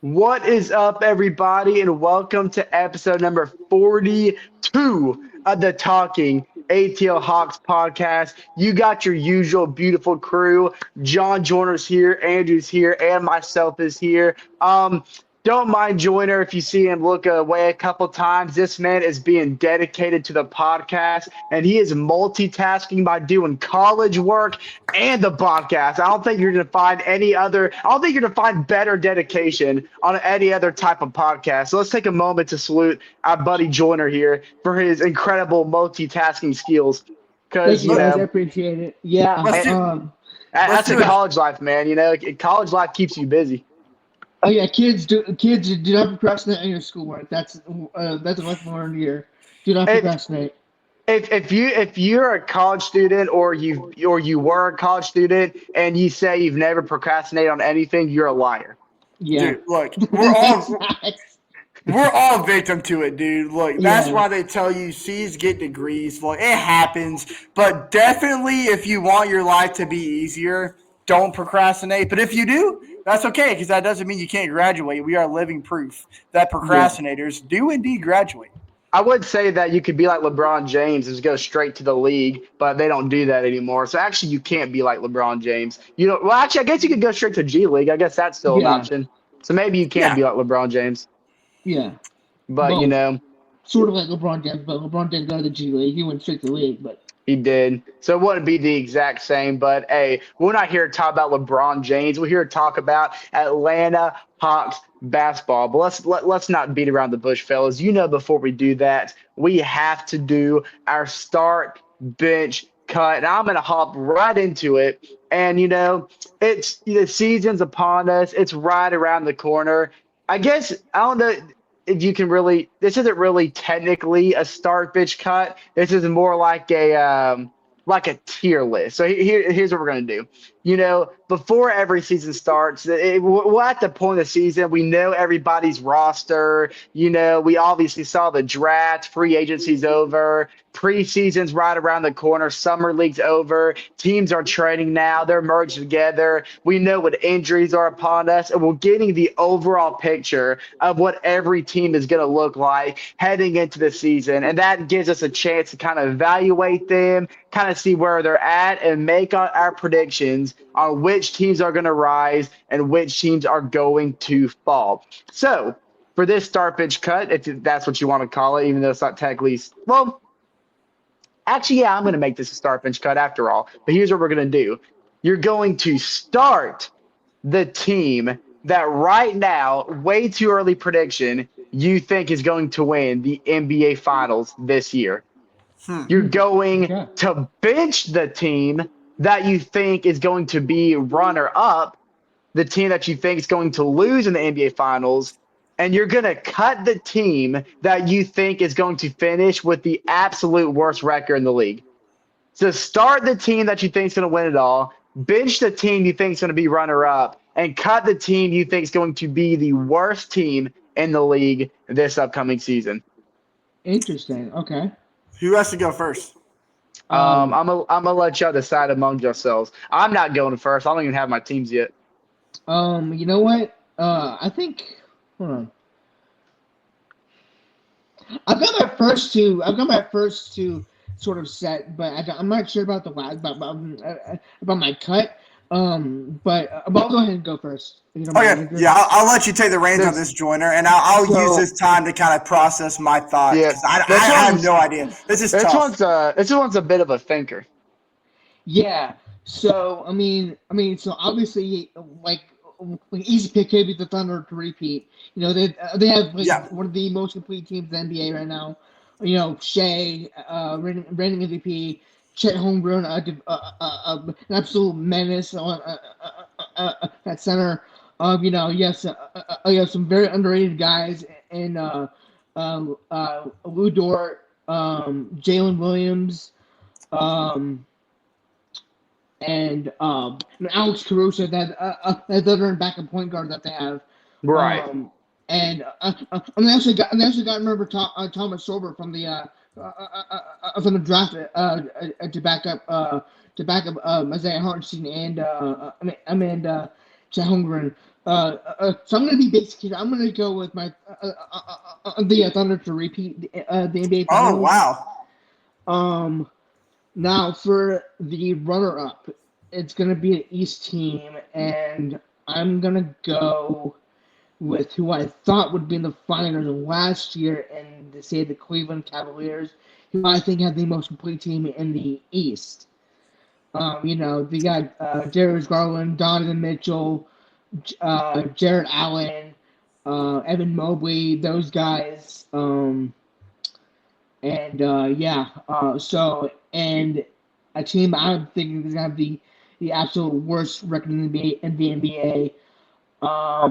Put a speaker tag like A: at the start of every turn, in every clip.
A: What is up, everybody, and welcome to episode number 42 of the Talking ATL Hawks podcast. You got your usual beautiful crew. John Joyner's here, Andrew's here, and myself is here. Don't mind Joyner if you see him look away a couple times. This man is being dedicated to the podcast, and he is multitasking by doing college work and the podcast. I don't think you're going to find any other. I don't think you're going to find better dedication on any other type of podcast. So let's take a moment to salute our buddy Joyner here for his incredible multitasking skills.
B: Thank
A: Because
B: you guys, I appreciate it. Yeah,
C: Let's do,
A: that's
C: do
A: a
C: it.
A: college life, man. College life keeps you busy.
B: oh yeah, kids do not procrastinate on your schoolwork. That's a lesson learned here. Do not
A: If
B: procrastinate.
A: if you're a college student or you were a college student and you say you've never procrastinated on anything, you're a liar.
B: Yeah.
C: dude, look, we're all victim to it, dude. Look, that's
B: Yeah.
C: why they tell you C's get degrees. Look, it happens, but definitely if you want your life to be easier, don't procrastinate. But if you do, that's okay because that doesn't mean you can't graduate. We are living proof that procrastinators do indeed graduate.
A: I would say that you could be like LeBron James and just go straight to the league, but they don't do that anymore. So actually, you can't be like LeBron James. Well, actually, I guess you could go straight to G League. I guess that's still an
B: Yeah.
A: option. So maybe you can
C: Yeah.
A: be like LeBron James,
B: Yeah.
A: but
B: Both. Sort of like LeBron James, but LeBron didn't go to the G League. He went straight to the league, but
A: he did. So it wouldn't be the exact same. But hey, we're not here to talk about LeBron James. We're here to talk about Atlanta Hawks basketball. But let's not beat around the bush, fellas. Before we do that, we have to do our start bench cut. And I'm gonna hop right into it. And it's the season's upon us. It's right around the corner. I guess I don't know if you can really. This isn't really technically a start bench cut. This is more like a tier list. So here's what we're gonna do. Before every season starts, we're at the point of the season. We know everybody's roster. We obviously saw the draft, free agency's over, preseason's right around the corner, summer league's over, teams are training now, they're merged together. We know what injuries are upon us, and we're getting the overall picture of what every team is going to look like heading into the season. And that gives us a chance to kind of evaluate them, kind of see where they're at, and make our predictions on which teams are going to rise and which teams are going to fall. So, for this start bench cut, if that's what you want to call it, even though it's not technically, well, actually, yeah, I'm going to make this a start bench cut after all. But here's what we're going to do. You're going to start the team that right now, way too early prediction, you think is going to win the NBA Finals this year. You're going to bench the team that you think is going to be runner-up, the team that you think is going to lose in the NBA Finals, and you're going to cut the team that you think is going to finish with the absolute worst record in the league. So start the team that you think is going to win it all, bench the team you think is going to be runner-up, and cut the team you think is going to be the worst team in the league this upcoming season.
B: interesting. Okay.
C: Who has to go first?
A: I'm gonna let y'all decide among yourselves. I'm not going first. I don't even have my teams yet.
B: You know what? I think. Hold on. I've got my first two sort of set, but I'm not sure about the last about my cut. But I'll go ahead and go first. If you don't mind,
C: Okay,
B: Andrew.
C: yeah, I'll let you take the reins on this, Joyner, and I'll use this time to kind of process my thoughts
A: Yeah,
C: because I
A: this
C: have
A: one's-
C: no idea. This is
A: This
C: tough.
A: one's a bit of a thinker.
B: Yeah. So so obviously, like easy pick could be the Thunder to repeat. They have one of the most complete teams in the NBA right now. Shea, reigning MVP, Chet Holmgren, an absolute menace on at center. You have some very underrated guys in Lou Dort, Jalen Williams, and Alex Caruso, that veteran backup point guard that they have.
A: Right.
B: And I actually got to remember Thomas Sorber from the draft to back up Isaiah Hartenstein and Chet Holmgren. So I'm going to be basic here. I'm going to go with my the Thunder to repeat the NBA
C: Oh,
B: Finals.
C: wow.
B: Now for the runner-up, it's going to be an East team, and I'm going to go with who I thought would be in the finals last year, and to say the Cleveland Cavaliers, who I think had the most complete team in the East. They got Darius Garland, Donovan Mitchell, Jared Allen, Evan Mobley, those guys. And a team I'm thinking is gonna have the absolute worst record in the NBA. I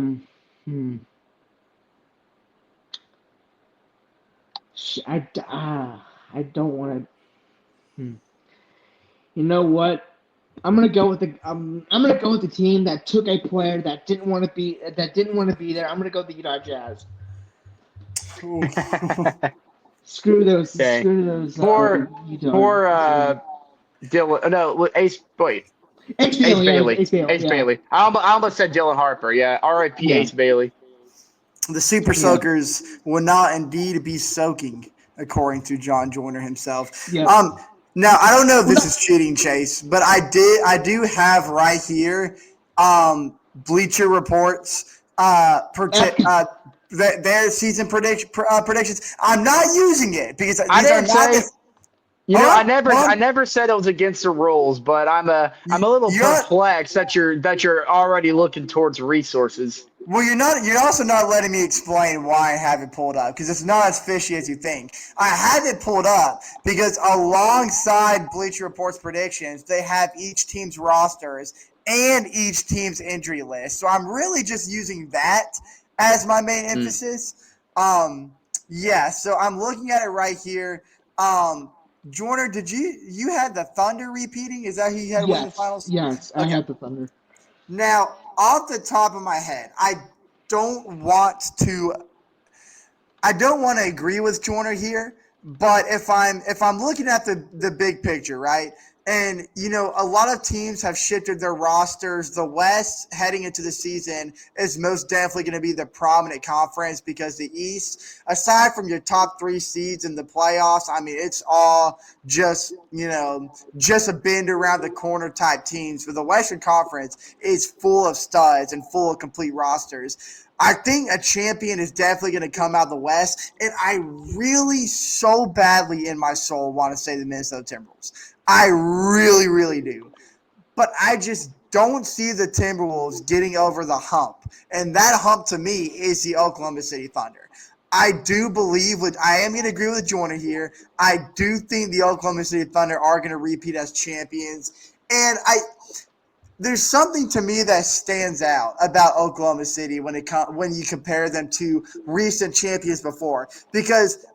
B: don't want to. You know what? I'm gonna go with the team that took a player that didn't want to be there. I'm gonna go with the Utah Jazz. Screw those.
A: Okay.
B: Screw those.
A: For Dylan. No, Ace. Wait.
B: Ace
A: Ace
B: Bailey.
A: Bailey.
B: Ace Bailey.
A: Ace
B: Yeah.
A: Bailey. I almost said Dylan Harper. Yeah. R.I.P.
B: Yeah.
A: Ace Bailey.
C: The Super Soakers will not indeed be soaking, according to John Joyner himself.
B: Yeah.
C: Now I don't know if this is cheating, Chase, but I do have right here, Bleacher Reports, their season predictions. I'm not using it because these are not.
A: I never said it was against the rules, but I'm a little perplexed that you're already looking towards resources.
C: Well, you're also not letting me explain why I have it pulled up because it's not as fishy as you think. I have it pulled up because alongside Bleacher Report's predictions, they have each team's rosters and each team's injury list. So I'm really just using that as my main emphasis. So I'm looking at it right here. Joyner, did you had the Thunder repeating? Is that who you had win the finals?
B: Yes, okay. I had the Thunder.
C: Now, off the top of my head, I don't want to agree with Joyner here, but if I'm looking at the big picture, right? And a lot of teams have shifted their rosters. The West heading into the season is most definitely going to be the prominent conference because the East, aside from your top 3 seeds in the playoffs, I mean, it's all just a bend around the corner type teams. But the Western Conference is full of studs and full of complete rosters. I think a champion is definitely going to come out of the West, and I really so badly in my soul want to say the Minnesota Timberwolves. I really, really do. But I just don't see the Timberwolves getting over the hump. And that hump to me is the Oklahoma City Thunder. I do believe I am going to agree with Joyner here. I do think the Oklahoma City Thunder are going to repeat as champions. And there's something to me that stands out about Oklahoma City when you compare them to recent champions before. Because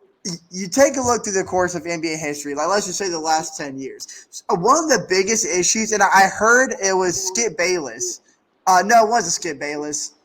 C: you take a look through the course of NBA history, like let's just say the last 10 years. One of the biggest issues, and I heard it was Skip Bayless. No, it wasn't Skip Bayless.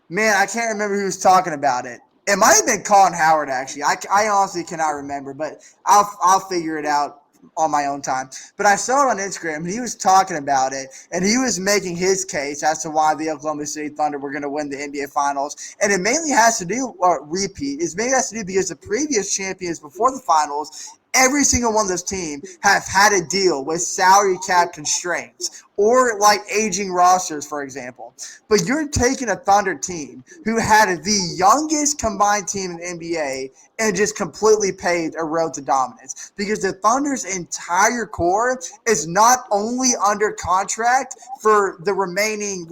C: Man, I can't remember who was talking about it. It might have been Colin Howard, actually. I honestly cannot remember, but I'll figure it out on my own time. But I saw it on Instagram, and he was talking about it, and he was making his case as to why the Oklahoma City Thunder were going to win the NBA Finals. And it mainly has to do, because the previous champions before the Finals, every single one of those teams have had to deal with salary cap constraints or like aging rosters, for example. But you're taking a Thunder team who had the youngest combined team in the NBA and just completely paved a road to dominance because the Thunder's entire core is not only under contract for the remaining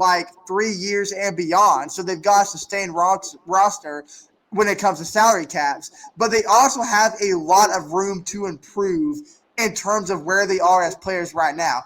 C: 3 years and beyond, so they've got a sustained roster when it comes to salary caps, but they also have a lot of room to improve in terms of where they are as players right now.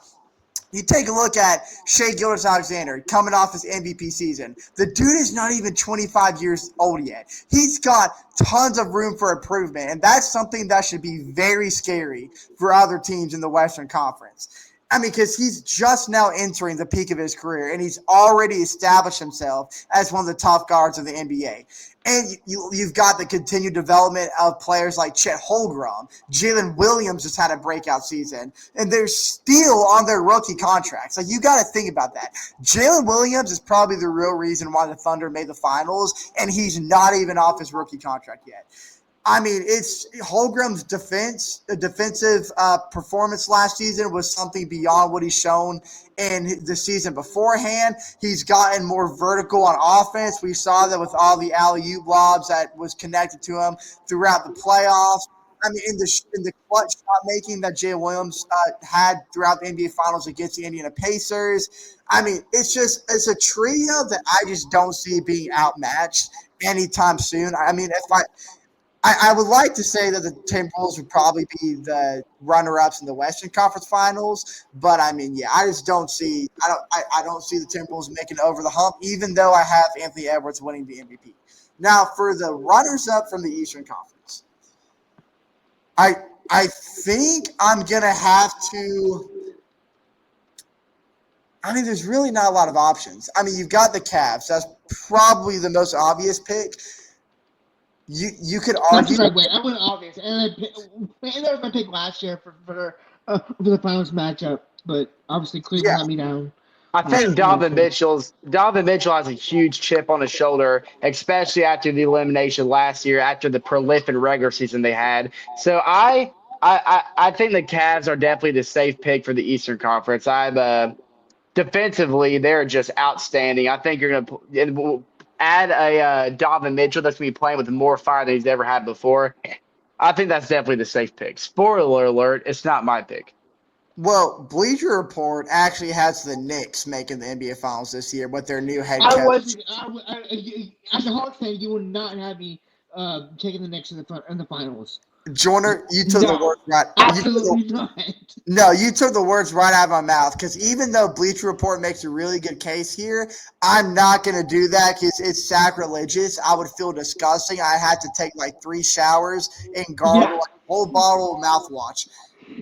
C: You take a look at Shai Gilgeous-Alexander coming off his MVP season. The dude is not even 25 years old yet. He's got tons of room for improvement, and that's something that should be very scary for other teams in the Western Conference. I mean, because he's just now entering the peak of his career, and he's already established himself as one of the top guards of the NBA. And you've got the continued development of players like Chet Holmgren. Jalen Williams just had a breakout season, and they're still on their rookie contracts. Like, you got to think about that. Jalen Williams is probably the real reason why the Thunder made the finals, and he's not even off his rookie contract yet. I mean, it's Holmgren's defensive performance last season was something beyond what he's shown in the season beforehand. He's gotten more vertical on offense. We saw that with all the alley-oop lobs that was connected to him throughout the playoffs. I mean, in the clutch shot making that Jay Williams had throughout the NBA Finals against the Indiana Pacers. I mean, it's a trio that I just don't see being outmatched anytime soon. I mean, I would like to say that the Timberwolves would probably be the runner-ups in the Western Conference Finals, but I mean, yeah, I just don't see. I don't see the Timberwolves making it over the hump, even though I have Anthony Edwards winning the MVP. Now, for the runners-up from the Eastern Conference, I think I'm gonna have to. I mean, there's really not a lot of options. I mean, you've got the Cavs. That's probably the most obvious pick. You could argue.
B: That's right. I went obvious, and that was my pick last year for the finals matchup. But obviously, Cleveland let me down.
A: I think Donovan Mitchell has a huge chip on his shoulder, especially after the elimination last year, after the prolific regular season they had. So I think the Cavs are definitely the safe pick for the Eastern Conference. Defensively, they're just outstanding. I think you're going to add a Donovan Mitchell that's going to be playing with more fire than he's ever had before. I think that's definitely the safe pick. Spoiler alert, it's not my pick.
C: Well, Bleacher Report actually has the Knicks making the NBA Finals this year with their new head coach.
B: As a Hawks fan, you would not have me taking the Knicks in the finals.
C: Joyner, you took the words right.
B: Absolutely not.
C: No, you took the words right out of my mouth. Because even though Bleacher Report makes a really good case here, I'm not going to do that because it's sacrilegious. I would feel disgusting. I had to take like 3 showers and gargle like a whole bottle of mouthwash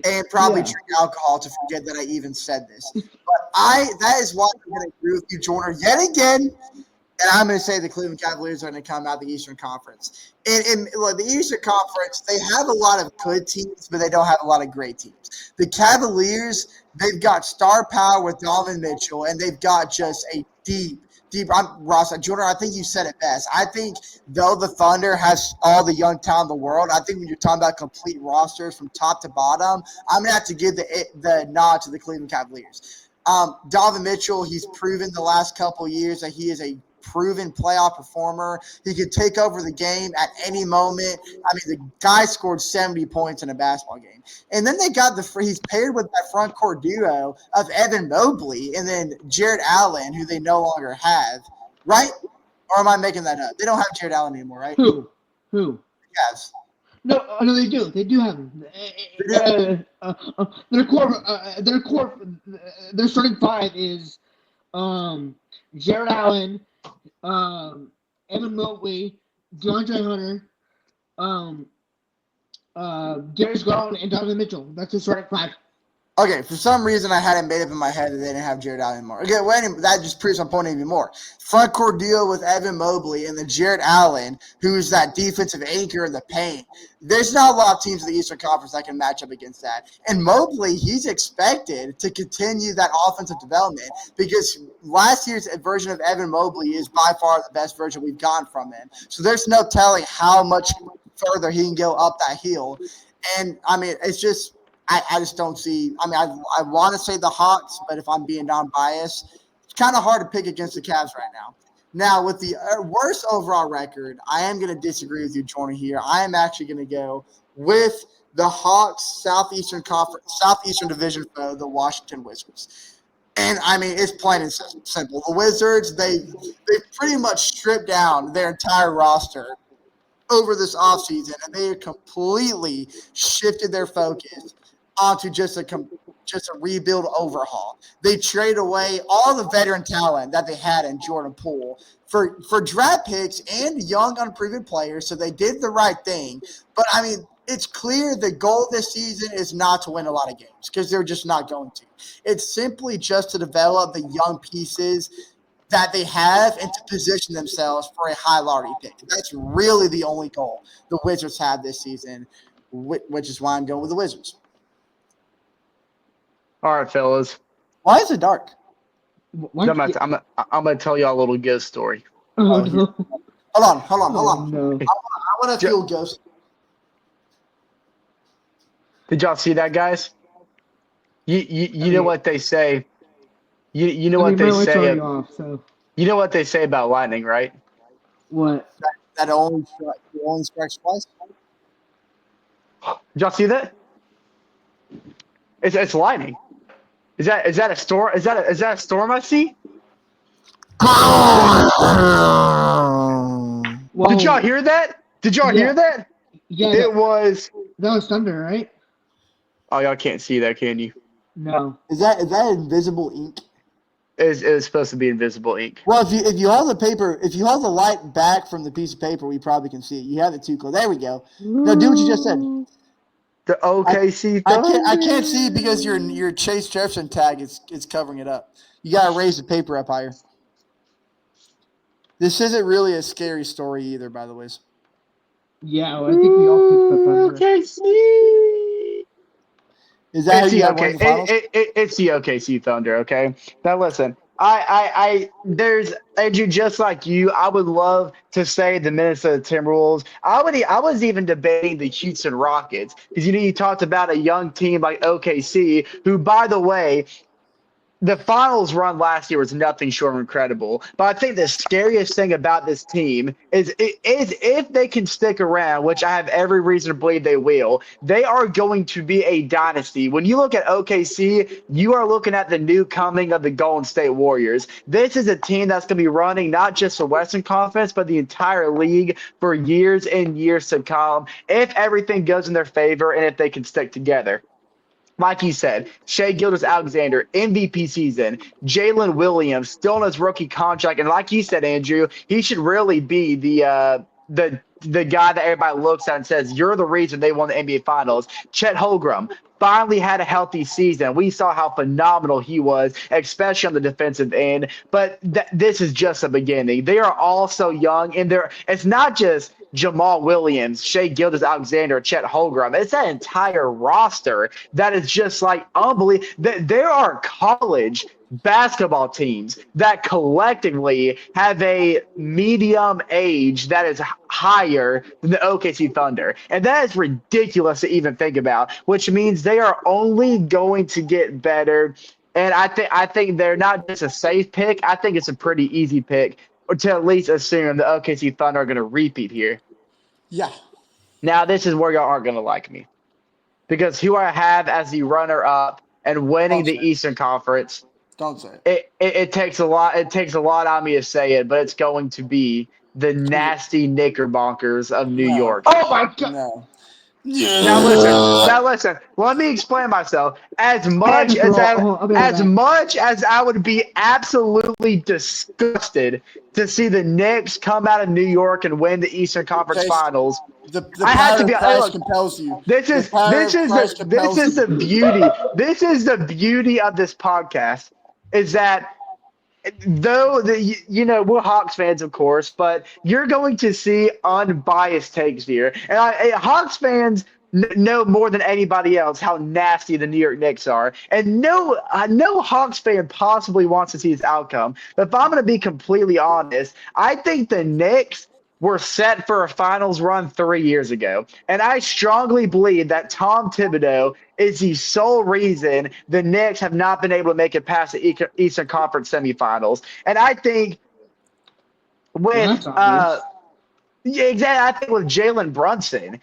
C: and probably drink alcohol to forget that I even said this. But that is why I'm going to agree with you, Joyner, yet again. And I'm going to say the Cleveland Cavaliers are going to come out of the Eastern Conference. And the Eastern Conference, they have a lot of good teams, but they don't have a lot of great teams. The Cavaliers, they've got star power with Donovan Mitchell, and they've got just a deep. Ross, Jordan, I think you said it best. I think though the Thunder has all the young talent in the world, I think when you're talking about complete rosters from top to bottom, I'm going to have to give the nod to the Cleveland Cavaliers. Donovan Mitchell, he's proven the last couple of years that he is a proven playoff performer. He could take over the game at any moment. I mean, the guy scored 70 points in a basketball game. And then they got he's paired with that front court duo of Evan Mobley and then Jared Allen, who they no longer have, right? Or am I making that up? They don't have Jared Allen anymore, right?
B: Who?
C: Yes.
B: No, they do. They do have him. Their starting five is Jared Allen, Evan Mobley, DeAndre Hunter, Darius Garland, and Donovan Mitchell. That's the starting five.
C: Okay, for some reason I had it made up in my head that they didn't have Jared Allen anymore. Okay, well, anyway, that just proves my point even more. Front court deal with Evan Mobley and then Jared Allen, who's that defensive anchor in the paint. There's not a lot of teams in the Eastern Conference that can match up against that. And Mobley, he's expected to continue that offensive development because last year's version of Evan Mobley is by far the best version we've gotten from him. So there's no telling how much further he can go up that hill. And, I mean, it's just – I just don't see – I mean, I want to say the Hawks, but if I'm being non-biased, it's kind of hard to pick against the Cavs right now. Now, with the worst overall record, I am going to disagree with you, Jordan, here. I am actually going to go with the Hawks Southeastern Division foe, the Washington Wizards. And, I mean, it's plain and simple. The Wizards, they pretty much stripped down their entire roster over this offseason, and they completely shifted their focus onto just a rebuild overhaul. They traded away all the veteran talent that they had in Jordan Poole for draft picks and young unproven players, so they did the right thing. But, I mean, it's clear the goal this season is not to win a lot of games because they're just not going to. It's simply just to develop the young pieces that they have and to position themselves for a high lottery pick. That's really the only goal the Wizards have this season, which is why I'm going with the Wizards.
A: All right, fellas.
C: Why is it dark?
B: Why?
A: I'm gonna tell y'all a little ghost story.
B: Oh,
C: Oh,
B: no.
C: Hold on.
B: Oh, no.
C: I want to feel ghost.
A: Did y'all see that, guys? You know what they say. You know what
B: my
A: they
B: light's
A: say.
B: already off, so
A: You know what they say about lightning, right?
B: what?
C: That only strikes twice.
A: Did y'all see that? It's lightning. Is that a storm? Is that a storm I see?
B: Well,
A: Did y'all hear that? Did y'all hear
B: yeah,
A: that?
B: yeah,
A: It was.
B: that was thunder, right?
A: Oh, y'all can't see that, can you?
B: No.
C: Is that invisible ink?
A: It's supposed to be invisible ink.
C: Well, if you hold the paper, if you hold the light back from the piece of paper, we probably can see it. You have it too close. There we go. No, do what you just said.
A: The OKC
C: I can't see it because your Chase Jefferson tag is covering it up. You gotta raise the paper up higher. This isn't really a scary story either, by the way.
B: Yeah, well, I think we all picked the thunder.
A: OKC.
C: Is that
A: It's
C: who you
A: the
C: have winning
A: okay.
C: the finals?
A: It's the OKC Thunder. Okay. Now listen. There's Andrew. Just like you, I would love to say the Minnesota Timberwolves. I was even debating the Houston Rockets because you talked about a young team like OKC, who, by the way, the finals run last year was nothing short of incredible. But I think the scariest thing about this team is if they can stick around, which I have every reason to believe they will, they are going to be a dynasty. When you look at OKC, you are looking at the new coming of the Golden State Warriors. This is a team that's going to be running not just the Western Conference, but the entire league for years and years to come if everything goes in their favor and if they can stick together. Like you said, Shea Gilgeous-Alexander, MVP season, Jalen Williams still on his rookie contract, and like you said, Andrew, he should really be the guy that everybody looks at and says you're the reason they won the NBA Finals. Chet Holmgren finally had a healthy season. We saw how phenomenal he was, especially on the defensive end. But this is just a beginning. They are all so young, and it's not just Jamal Williams, Shea Gilgeous-Alexander, Chet Holmgren. It's that entire roster that is just like unbelievable. There are college basketball teams that collectively have a medium age that is higher than the OKC Thunder. And that is ridiculous to even think about, which means they are only going to get better. And I think they're not just a safe pick. I think it's a pretty easy pick, or to at least assume the OKC Thunder are going to repeat here.
C: Yeah.
A: Now, this is where y'all aren't going to like me because who I have as the runner up and winning
C: Don't
A: the
C: say it.
A: Eastern Conference,
C: Don't say it.
A: it takes a lot. It takes a lot on me to say it, but it's going to be the nasty Knickerbockers of New
C: No.
A: York.
B: Oh my god!
C: No.
A: Now listen. Let me explain myself. As much
B: Hey,
A: as
B: bro,
A: I,
B: I'll be right
A: as
B: back.
A: much as I would be absolutely disgusted to see the Knicks come out of New York and win the Eastern Conference
C: Chase,
A: Finals,
C: the
A: I have
C: power
A: to
C: of
A: be. Hey,
C: Christ
A: look,
C: compels you.
A: this
C: The
A: is
C: power
A: this
C: of
A: is
C: Christ
A: the this
C: compels
A: is the
C: you.
A: beauty. This is the beauty of this podcast. Is that though we're Hawks fans, of course, but you're going to see unbiased takes here, and Hawks fans know more than anybody else how nasty the New York Knicks are, and no Hawks fan possibly wants to see this outcome. But if I'm going to be completely honest, I think the Knicks were set for a finals run 3 years ago. And I strongly believe that Tom Thibodeau is the sole reason the Knicks have not been able to make it past the Eastern Conference semifinals. And I think
B: Well,
A: with
B: that's obvious.
A: yeah, exactly. I think with Jalen Brunson,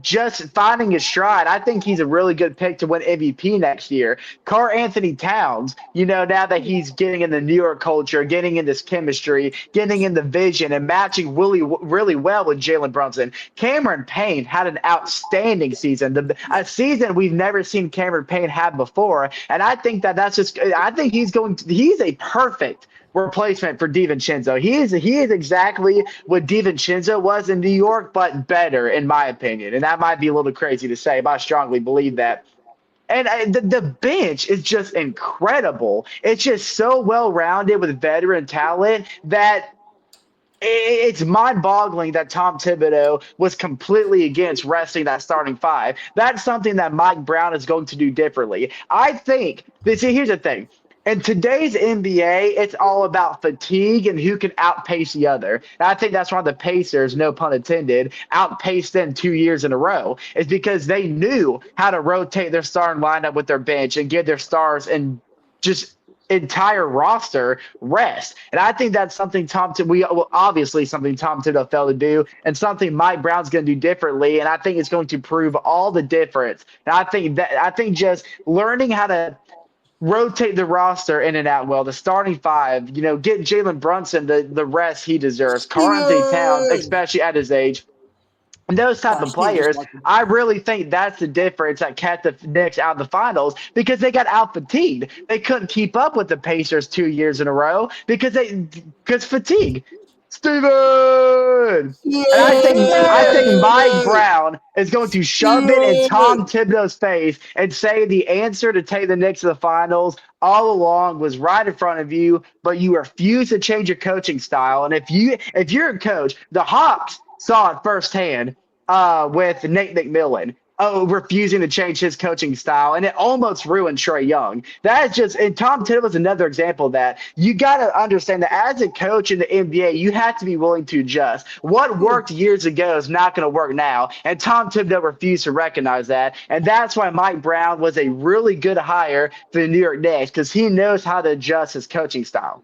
A: just finding his stride, I think he's a really good pick to win MVP next year. Carl Anthony Towns, now that he's getting in the New York culture, getting in this chemistry, getting in the vision, and matching really, really well with Jalen Brunson. Cameron Payne had an outstanding season, a season we've never seen Cameron Payne have before. And I think that's just, I think he's a perfect replacement for DiVincenzo. He is exactly what DiVincenzo was in New York, but better, in my opinion. And that might be a little crazy to say, but I strongly believe that. And the bench is just incredible. It's just so well rounded with veteran talent that it's mind-boggling that Tom Thibodeau was completely against resting that starting five. That's something that Mike Brown is going to do differently. I think this. Here's the thing. In today's NBA, it's all about fatigue and who can outpace the other. And I think that's why the Pacers, no pun intended, outpaced them 2 years in a row. Is because they knew how to rotate their starting lineup with their bench and give their stars and just entire roster rest. And I think that's something obviously something Tom Thibodeau failed to do, and something Mike Brown's going to do differently. And I think it's going to prove all the difference. And I think just learning how to rotate the roster in and out well, the starting five, get Jalen Brunson the rest he deserves, Karl Anthony Towns,
C: Steven!
A: especially at his age. And those type of
C: Steve just
A: players,
C: walked in.
A: I really think that's the difference that kept the Knicks out of the finals, because they got out fatigued. They couldn't keep up with the Pacers 2 years in a row because fatigue. Steven! And I think Mike
C: Yeah!
A: Brown is going to shove it in Tom
C: Steven!
A: Thibodeau's face and say the answer to take the Knicks to the finals all along was right in front of you, but you refuse to change your coaching style. And if you're a coach, the Hawks saw it firsthand with Nate McMillan. Oh, refusing to change his coaching style, and it almost ruined Trae Young. That is just, and Tom Thibodeau is another example of that. You got to understand that as a coach in the NBA, you have to be willing to adjust. What worked years ago is not going to work now, and Tom Thibodeau refused to recognize that, and that's why Mike Brown was a really good hire for the New York Knicks, because he knows how to adjust his coaching style.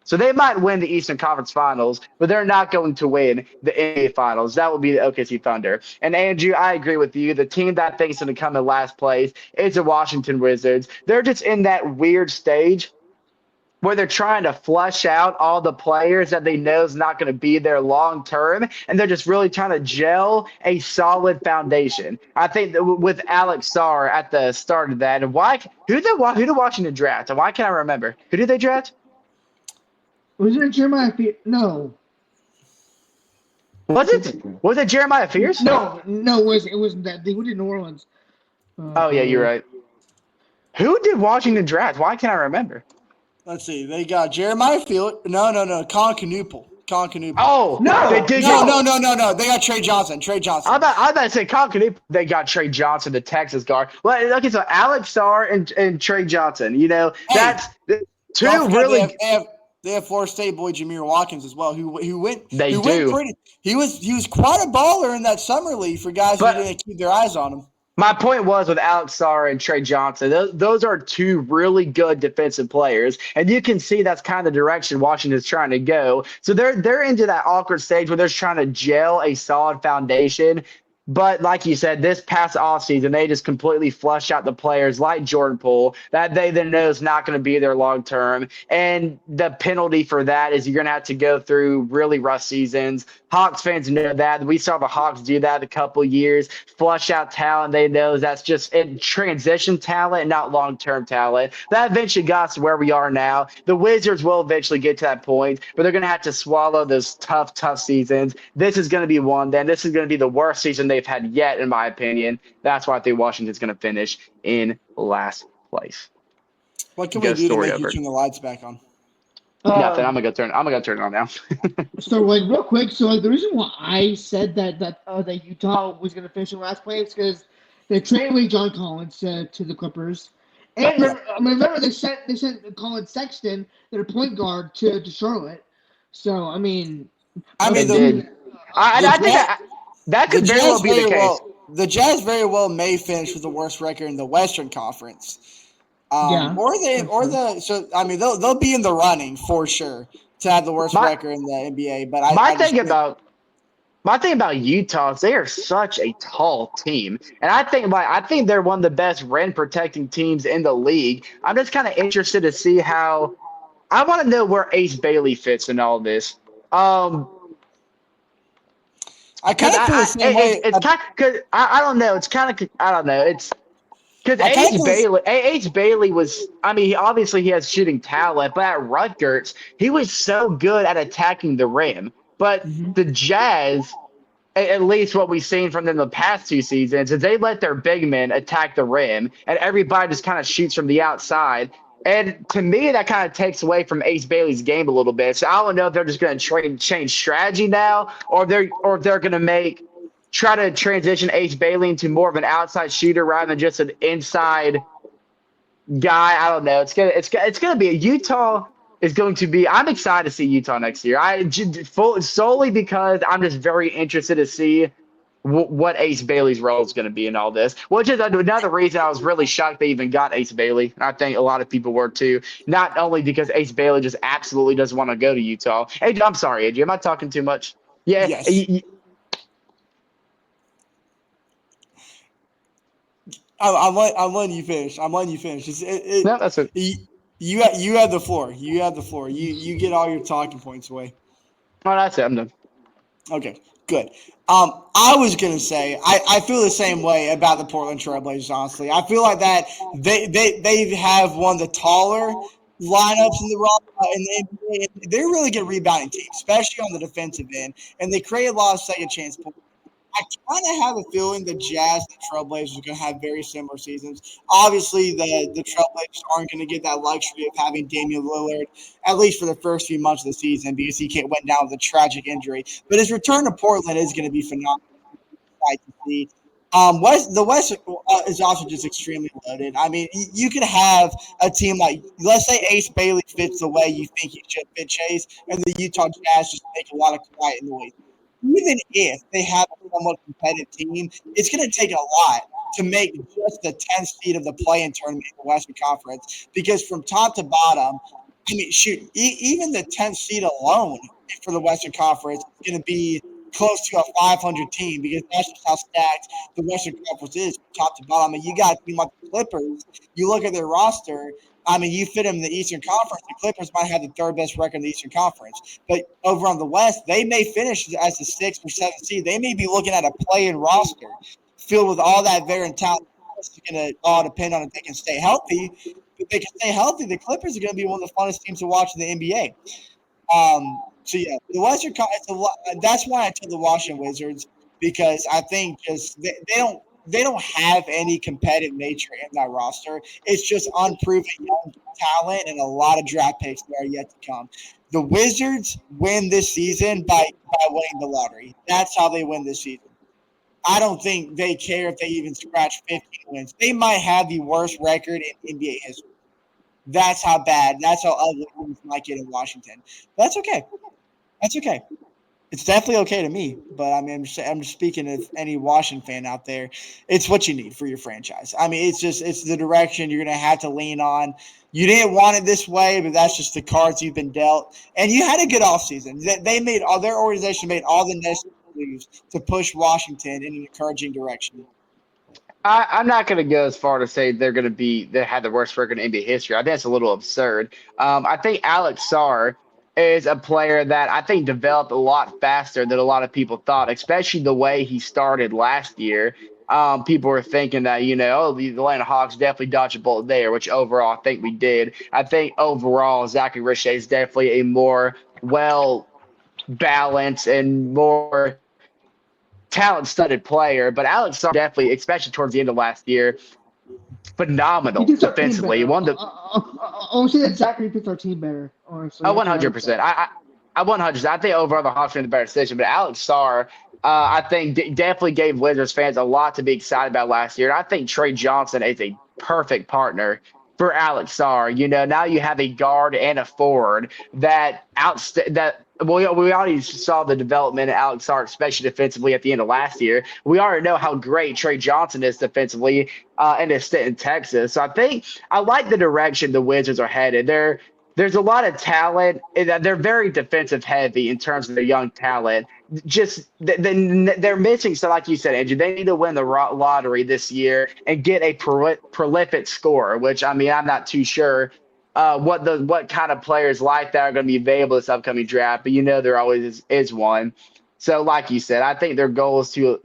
A: So they might win the Eastern Conference Finals, but they're not going to win the NBA Finals. That will be the OKC Thunder. And Andrew, I agree with you. The team that I think is going to come in last place is the Washington Wizards. They're just in that weird stage where they're trying to flush out all the players that they know is not going to be there long term, and they're just really trying to gel a solid foundation. I think that with Alex Sarr at the start of that, and who did Washington draft? And why can't I remember? Who did they draft?
B: Was it Jeremiah? No.
A: Was it Jeremiah Fierce?
B: No, it wasn't that. They went to New Orleans.
A: Oh yeah, you're right. Who did Washington draft? Why can't I remember?
C: Let's see. They got Jeremiah Field. No. Colin Knueppel.
A: Oh
B: No,
A: they did.
C: No. They got Trey Johnson.
A: I'm about to say Colin Knueppel. They got Trey Johnson, the Texas guard. Well, okay, so Alex Sarr and Trey Johnson. That's two really.
C: They have Florida State boy Jameer Watkins as well, who went.
A: They
C: who
A: do.
C: Went pretty. He was quite a baller in that summer league for guys who didn't keep their eyes on him.
A: My point was with Alex Sarr and Trey Johnson, those are two really good defensive players, and you can see that's kind of the direction Washington's trying to go. So they're into that awkward stage where they're trying to gel a solid foundation. But like you said, this past offseason, they just completely flushed out the players like Jordan Poole that they then know is not going to be there long term. And the penalty for that is you're going to have to go through really rough seasons. Hawks fans know that. We saw the Hawks do that a couple years, flush out talent. They know that's just transition talent, not long-term talent. That eventually got us to where we are now. The Wizards will eventually get to that point, but they're going to have to swallow those tough seasons. This is going to be one. Then this is going to be the worst season they've had yet, in my opinion. That's why I think Washington's going to finish in last place.
C: What can we do to make you turn the lights back on?
A: Nothing. I'm gonna go turn it on now.
B: So, real quick. So, the reason why I said that Utah was going to finish in last place because they traded away John Collins to the Clippers, and remember they sent Colin Sexton, their point guard, to Charlotte. So, I think
A: that could very well be the case.
C: The Jazz very well may finish with the worst record in the Western Conference. They'll be in the running for sure to have the worst record in the NBA. But my thing
A: about Utah is they are such a tall team, and I think they're one of the best rim protecting teams in the league. I'm just kind of interested to see how. I want to know where Ace Bailey fits in all this.
C: I kind of feel the same way.
A: It's kind because I don't know. It's kind of I don't know. Because
C: I kind of feel
A: Ace Bailey was, I mean, obviously he has shooting talent, but at Rutgers, he was so good at attacking the rim. But
C: this.
A: the Jazz, at least what we've seen from them the past 2 seasons, is they let their big men attack the rim, and everybody just kind of shoots from the outside. And to me, that kind of takes away from Ace Bailey's game a little bit. So I don't know if they're just going to change strategy now, or if they're going to try to transition Ace Bailey into more of an outside shooter rather than just an inside guy. I don't know. It's gonna be a Utah is going to be. I'm excited to see Utah next year. Solely because I'm just very interested to see what Ace Bailey's role is going to be in all this. Which is another reason I was really shocked they even got Ace Bailey. I think a lot of people were too. Not only because Ace Bailey just absolutely doesn't want to go to Utah. Hey, I'm sorry, AJ. Am I talking too much? Yeah.
C: Yes. I'm letting you finish. I'm letting you finish.
A: No, that's it.
C: You have the floor. You have the floor. You get all your talking points away.
A: Oh, that's it. I'm done.
C: Okay, good. I was gonna say I feel the same way about the Portland Trailblazers. Honestly, I feel like that they have one of the taller lineups in the NBA. They're a really good rebounding team, especially on the defensive end, and they create a lot of second chance points. I kind of have a feeling the Jazz and Trailblazers are going to have very similar seasons. Obviously, the Trailblazers aren't going to get that luxury of having Damian Lillard, at least for the first few months of the season, because he went down with a tragic injury. But his return to Portland is going to be phenomenal to see. The West is also just extremely loaded. I mean, you could have a team like, let's say Ace Bailey fits the way you think he should fit Chase, and the Utah Jazz just make a lot of quiet noise. Even if they have a somewhat competitive team, it's going to take a lot to make just the 10th seed of the play-in tournament in the Western Conference. Because from top to bottom, I mean, shoot, even the 10th seed alone for the Western Conference is going to be close to a 500 team, because that's just how stacked the Western Conference is from top to bottom. I mean, you got a team like the Clippers. You look at their roster. I mean, you fit them in the Eastern Conference. The Clippers might have the third best record in the Eastern Conference. But over on the West, they may finish as the 6th or 7th seed. They may be looking at a play-in roster filled with all that veteran talent. It's going to all depend on if they can stay healthy. If they can stay healthy, the Clippers are going to be one of the funnest teams to watch in the NBA. So yeah, the Western Conference. That's why I took the Washington Wizards, because I think just they don't have any competitive nature in that roster. It's just unproven young talent and a lot of draft picks that are yet to come. The Wizards win this season by winning the lottery. That's how they win this season. I don't think they care if they even scratch 15 wins. They might have the worst record in NBA history. That's how bad. That's how ugly things might get in Washington. But that's okay. That's okay. It's definitely okay to me, but I mean, I'm just speaking of any Washington fan out there. It's what you need for your franchise. I mean, it's the direction you're going to have to lean on. You didn't want it this way, but that's just the cards you've been dealt. And you had a good offseason. They made all their organization made all the necessary moves to push Washington in an encouraging direction.
A: I'm not going to go as far to say they had the worst record in NBA history. I think that's a little absurd. I think Alex Sarr is a player that I think developed a lot faster than a lot of people thought, especially the way he started last year. People were thinking that, oh, the Atlanta Hawks definitely dodged a bullet there, which overall I think we did. I think overall Zachary Richey is definitely a more well balanced and more talent-studded player, but Alex Sarr definitely, especially towards the end of last year,
B: He
A: phenomenal
B: fits our team
A: defensively.
B: better.
A: One of the
B: I would say that Zachary fits our team better. Honestly, that's what I would say.
A: 100%. I 100%. I think overall the Hawks are in the better position, but Alex Sarr, I think definitely gave Wizards fans a lot to be excited about last year. And I think Trey Johnson is a perfect partner for Alex Sarr. Now you have a guard and a forward that we already saw the development of Alex Sark, especially defensively at the end of last year. We already know how great Trey Johnson is defensively in his stint in Texas. So I think I like the direction the Wizards are headed. There's a lot of talent. They're very defensive heavy in terms of their young talent. Just they're missing. So, like you said, Andrew, they need to win the lottery this year and get a prolific scorer. Which I mean, I'm not too sure what kind of players like that are going to be available this upcoming draft, but there always is one. So, like you said, I think their goal is to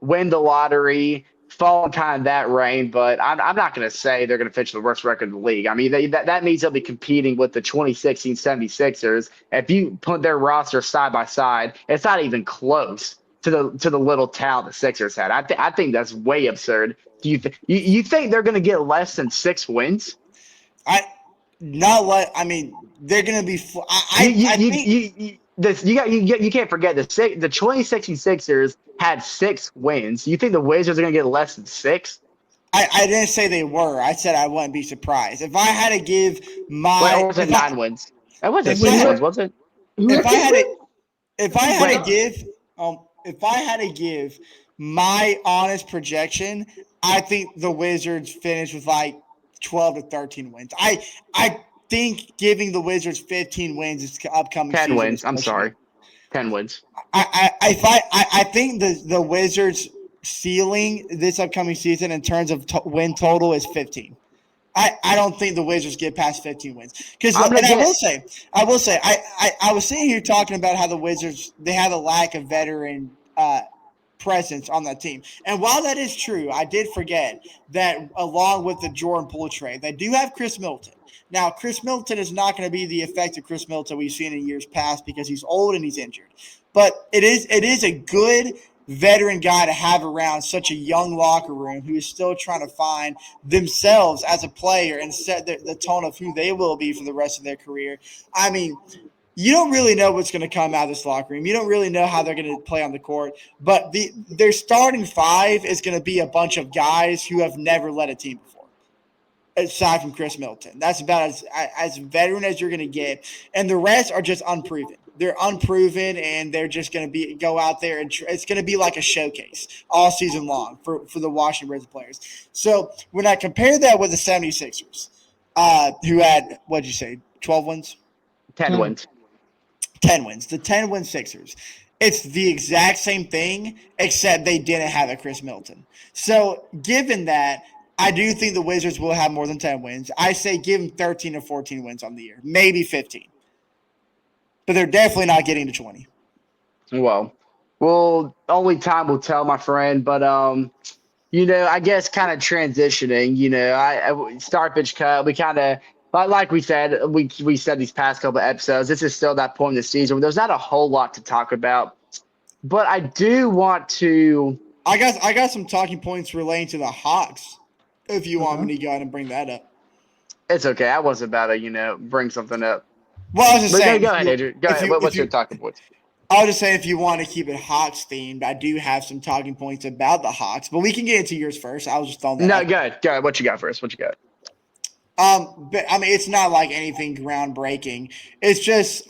A: win the lottery fall in kind of that reign, but I'm not going to say they're going to finish the worst record in the league. I mean, that means they'll be competing with the 2016 76ers. If you put their roster side by side, it's not even close to the little talent the Sixers had. I think that's way absurd. Do you think they're going to get less than 6 wins?
C: I not what I mean. They're going to be. I think.
A: You can't forget the 2016 Sixers had 6 wins. You think the Wizards are going to get less than 6?
C: I didn't say they were. I said I wouldn't be surprised if I had to give
A: Wait,
C: my.
A: or was it 9 wins? It wasn't
C: If I
A: 6 wins,
C: had,
A: was it?
C: if I had to, if I had to give my honest projection, I think the Wizards finish with like 12 to 13 wins. I think giving the Wizards 15 wins this upcoming
A: 10
C: season
A: wins.
C: is
A: I'm
C: pushing
A: sorry.
C: it.
A: 10 wins.
C: I think the Wizards ceiling this upcoming season in terms of win total is 15. I don't think the Wizards get past 15 wins because
A: I'm gonna
C: I
A: get
C: will say I was sitting here talking about how the Wizards they have a lack of veteran presence on that team, and while that is true, I did forget that along with the Jordan Poole trade, they do have Chris Middleton. Now, Chris Middleton is not going to be the effective Chris Middleton we've seen in years past because he's old and he's injured, but it is a good veteran guy to have around such a young locker room who is still trying to find themselves as a player and set the tone of who they will be for the rest of their career. I mean, you don't really know what's going to come out of this locker room. You don't really know how they're going to play on the court. But their starting five is going to be a bunch of guys who have never led a team before, aside from Chris Middleton. That's about as veteran as you're going to get. And the rest are just unproven. They're unproven, and they're just going to go out there, and it's going to be like a showcase all season long for the Washington Wizards players. So when I compare that with the 76ers, who had, what'd you say, 12 wins?
A: 10 wins.
C: 10 wins. The 10-win Sixers. It's the exact same thing, except they didn't have a Chris Middleton. So given that, I do think the Wizards will have more than 10 wins. I say give them 13 or 14 wins on the year, maybe 15. But they're definitely not getting to 20.
A: Well, only time will tell, my friend. But I guess kind of transitioning. I Star Pitch Cut. We kind of like we said we said these past couple of episodes. This is still that point in the season where there's not a whole lot to talk about. But I do want to.
C: I got some talking points relating to the Hawks. If you want me to go ahead and bring that up.
A: It's okay. I was about to bring something up.
C: Well, I was just saying.
A: Go ahead, Adrian. Go ahead. What's your talking points?
C: I was just saying if you want to keep it Hawks themed, I do have some talking points about the Hawks, but we can get into yours first. I was just throwing that.
A: No, go ahead. What you got first? What you got?
C: But I mean, it's not like anything groundbreaking. It's just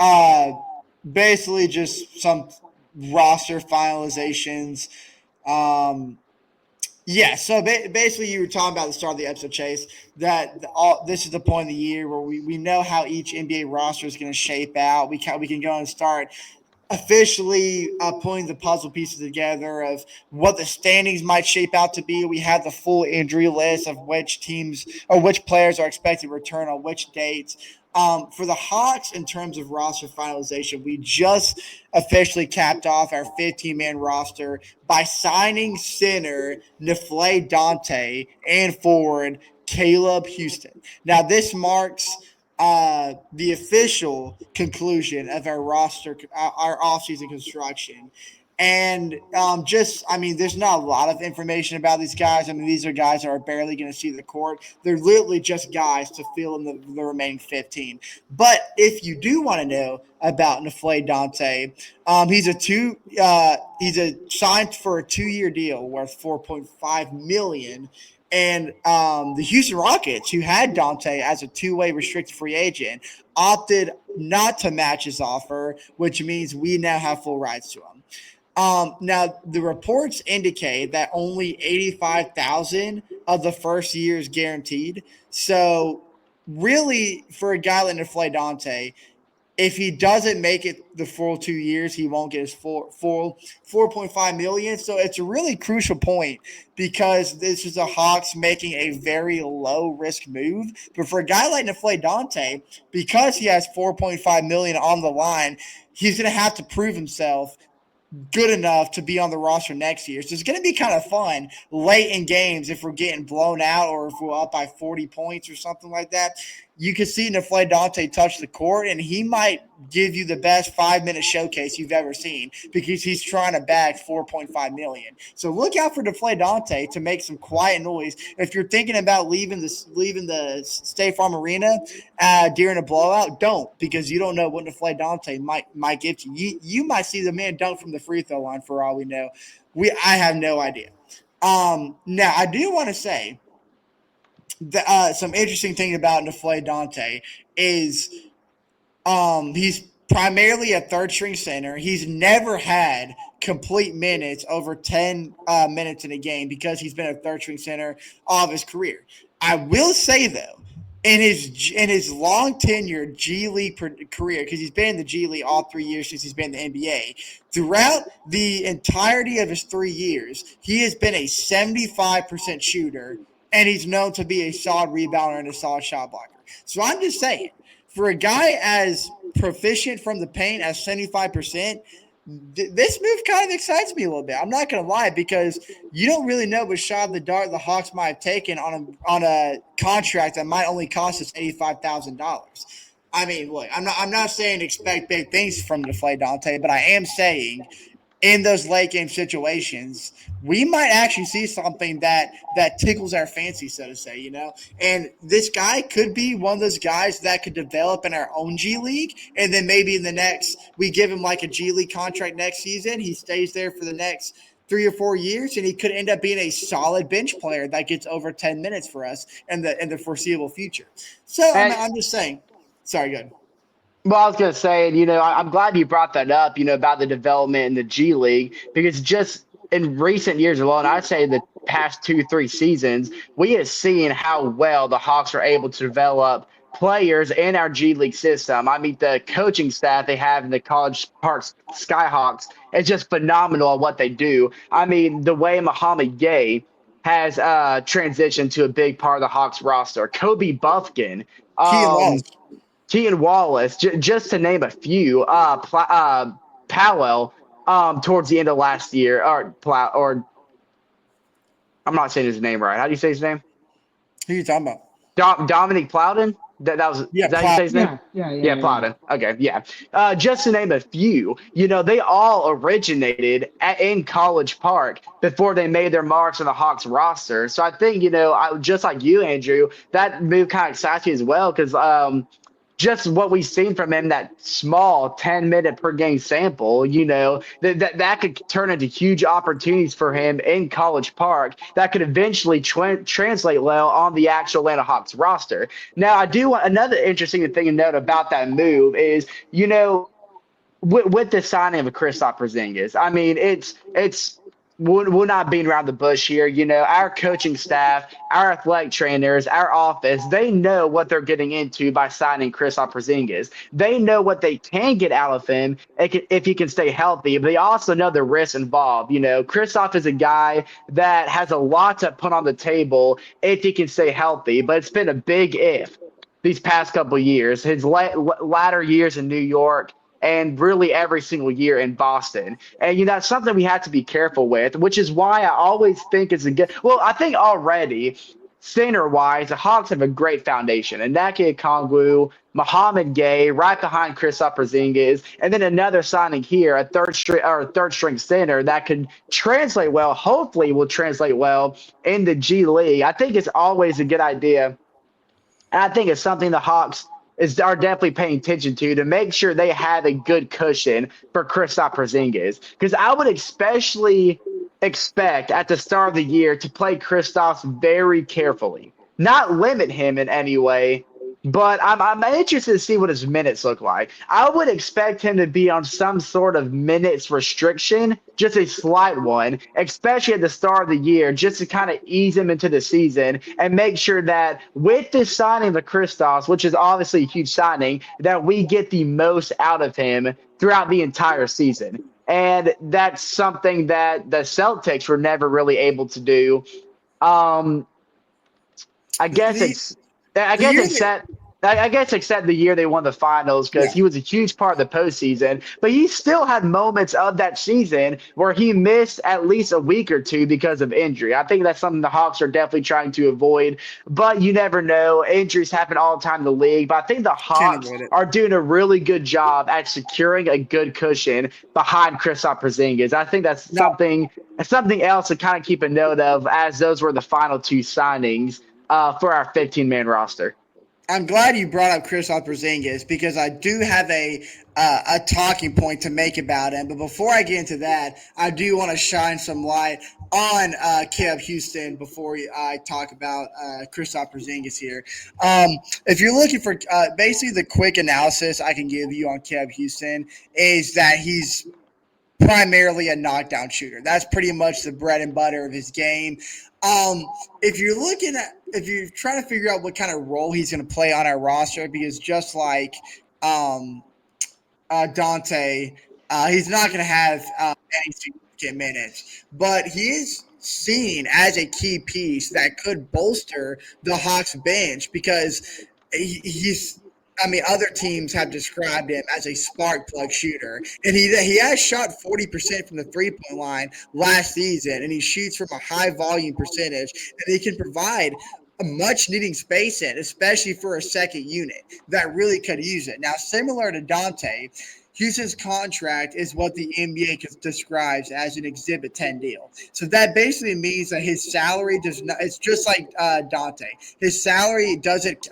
C: basically just some roster finalizations. Yeah, so basically you were talking about at the start of the episode, Chase, that this is the point of the year where we know how each NBA roster is going to shape out. We can go and start officially putting the puzzle pieces together of what the standings might shape out to be. We have the full injury list of which teams or which players are expected to return on which dates. For the Hawks, in terms of roster finalization, we just officially capped off our 15-man roster by signing center Nefle Dante and forward Caleb Houston. Now, this marks the official conclusion of our roster, our offseason construction. And there's not a lot of information about these guys. I mean, these are guys that are barely going to see the court. They're literally just guys to fill in the remaining 15. But if you do want to know about Nefle Dante, he's signed for a 2-year deal worth $4.5 million. And the Houston Rockets, who had Dante as a 2-way restricted free agent, opted not to match his offer, which means we now have full rights to him. Now, the reports indicate that only $85,000 of the first year is guaranteed. So, really, for a guy like Nefle Dante, if he doesn't make it the full 2 years, he won't get his full $4.5 million. So it's a really crucial point because this is the Hawks making a very low risk move. But for a guy like Nefle Dante, because he has $4.5 million on the line, he's going to have to prove himself good enough to be on the roster next year. So it's going to be kind of fun late in games if we're getting blown out or if we're up by 40 points or something like that. You can see Nefle Dante touch the court, and he might give you the best 5-minute showcase you've ever seen because he's trying to bag $4.5 million. So look out for Nefle Dante to make some quiet noise. If you're thinking about leaving the State Farm Arena during a blowout, don't, because you don't know what Nefle Dante might give to you. You might see the man dunk from the free throw line for all we know. I have no idea. Now I do want to say some interesting thing about Nefle Dante is he's primarily a third string center. He's never had complete minutes over 10 minutes in a game because he's been a third string center all of his career. I will say though, in his long tenured G League career, because he's been in the G League all 3 years since he's been in the NBA, throughout the entirety of his 3 years, he has been a 75% shooter, and he's known to be a solid rebounder and a solid shot blocker. So I'm just saying, for a guy as proficient from the paint as 75%, this move kind of excites me a little bit. I'm not going to lie, because you don't really know what shot of the dart the Hawks might have taken on a contract that might only cost us $85,000. I mean, look, I'm not saying expect big things from Nefle Dante, but I am saying in those late game situations, we might actually see something that tickles our fancy, so to say, you know. And this guy could be one of those guys that could develop in our own G League, and then maybe in the next, we give him like a G League contract next season. He stays there for the next 3 or 4 years, and he could end up being a solid bench player that gets over 10 minutes for us in the foreseeable future. So I'm just saying. Sorry, go ahead.
A: Well, I was going to say, you know, I'm glad you brought that up, you know, about the development in the G League, because just in recent years alone, I'd say the past 2, 3 seasons, we have seen how well the Hawks are able to develop players in our G League system. I mean, the coaching staff they have in the College Park Skyhawks is just phenomenal at what they do. I mean, the way Muhammad Gay has transitioned to a big part of the Hawks roster. Kobe Buffkin.
C: Keaton Wallace.
A: Keaton Wallace, just to name a few, Powell, towards the end of last year, or I'm not saying his name right. How do you say his name?
C: Who are you talking about?
A: Dominic Plowden. That was
C: Yeah,
A: is that how you say his name?
B: Yeah.
A: Plowden. Okay, yeah. Just to name a few, you know, they all originated in College Park before they made their marks on the Hawks roster. So I think, you know, just like you, Andrew, that move kind of excites me as well, because just what we've seen from him, that small 10-minute per game sample, you know, that could turn into huge opportunities for him in College Park that could eventually translate well on the actual Atlanta Hawks roster. Now, I do want another interesting thing to note about that move is, you know, with the signing of Kristaps Porzingis, I mean, we're not beating around the bush here. You know, our coaching staff, our athletic trainers, our office, they know what they're getting into by signing Kristaps Porzingis. They know what they can get out of him if he can stay healthy, but they also know the risks involved. You know, Kristaps is a guy that has a lot to put on the table if he can stay healthy, but it's been a big if these past couple of years. His latter years in New York, and really every single year in Boston. And, you know, that's something we have to be careful with, which is why I always think it's a good – well, I think already center-wise, the Hawks have a great foundation. Inaki Okongwu, Muhammad Gay, right behind Kristaps Porzingis, and then another signing here, a third-string center that could translate well, hopefully will translate well in the G League. I think it's always a good idea. And I think it's something the Hawks are definitely paying attention to make sure they have a good cushion for Kristaps Porzingis. Because I would especially expect at the start of the year to play Kristaps very carefully, not limit him in any way. But I'm interested to see what his minutes look like. I would expect him to be on some sort of minutes restriction, just a slight one, especially at the start of the year, just to kind of ease him into the season and make sure that with this signing of Kristaps, which is obviously a huge signing, that we get the most out of him throughout the entire season. And that's something that the Celtics were never really able to do. I guess
C: The
A: it's set. I guess except the year they won the finals because
C: Yeah,
A: he was a huge part of the postseason. But he still had moments of that season where he missed at least a week or two because of injury. I think that's something the Hawks are definitely trying to avoid. But you never know. Injuries happen all the time in the league. But I think the
C: can't
A: Hawks
C: avoid it.
A: are doing a really good job at securing a good cushion behind Kristaps Porzingis. I think
C: No,
A: that's something else to kind of keep a note of as those were the final two signings for our 15-man roster.
C: I'm glad you brought up Kristaps Porzingis because I do have a talking point to make about him. But before I get into that, I do want to shine some light on Caleb Houston before I talk about Kristaps Porzingis here. If you're looking for basically the quick analysis I can give you on Caleb Houston is that he's primarily a knockdown shooter. That's pretty much the bread and butter of his game. Um, if you're trying to figure out what kind of role he's going to play on our roster, because just like um, Dante, he's not going to have any significant minutes, but he is seen as a key piece that could bolster the Hawks bench because he's. I mean, other teams have described him as a spark plug shooter, and he has shot 40% from the 3 point line last season, and he shoots from a high volume percentage, and he can provide a much needing space in, especially for a second unit that really could use it. Now, similar to Dante, Houston's contract is what the NBA describes as an Exhibit 10 deal. So that basically means that his salary does not. It's just like Dante. His salary doesn't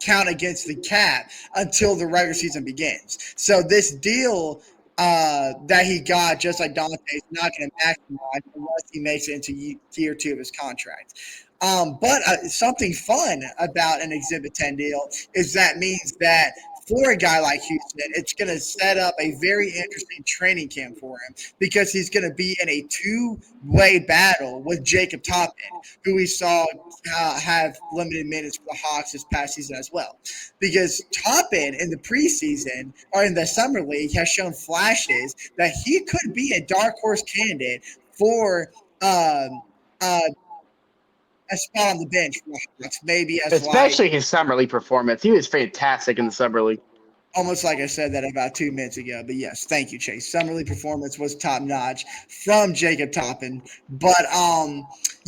C: count against the cap until the regular season begins. So this deal that he got, just like Dante, is not going to maximize unless he makes it into year two of his contract. But something fun about an Exhibit 10 deal is that means that for a guy like Houston, it's going to set up a very interesting training camp for him because he's going to be in a two-way battle with Jacob Toppin, who we saw have limited minutes for the Hawks this past season as well. Because Toppin in the preseason or in the summer league has shown flashes that he could be a dark horse candidate for uh, a spot on the bench for the Hawks, maybe as like
A: Especially his summer league performance. He was fantastic in the summer league.
C: almost like I said that about 2 minutes ago. But yes, thank you, Chase. Summer league performance was top notch from Jacob Toppin. But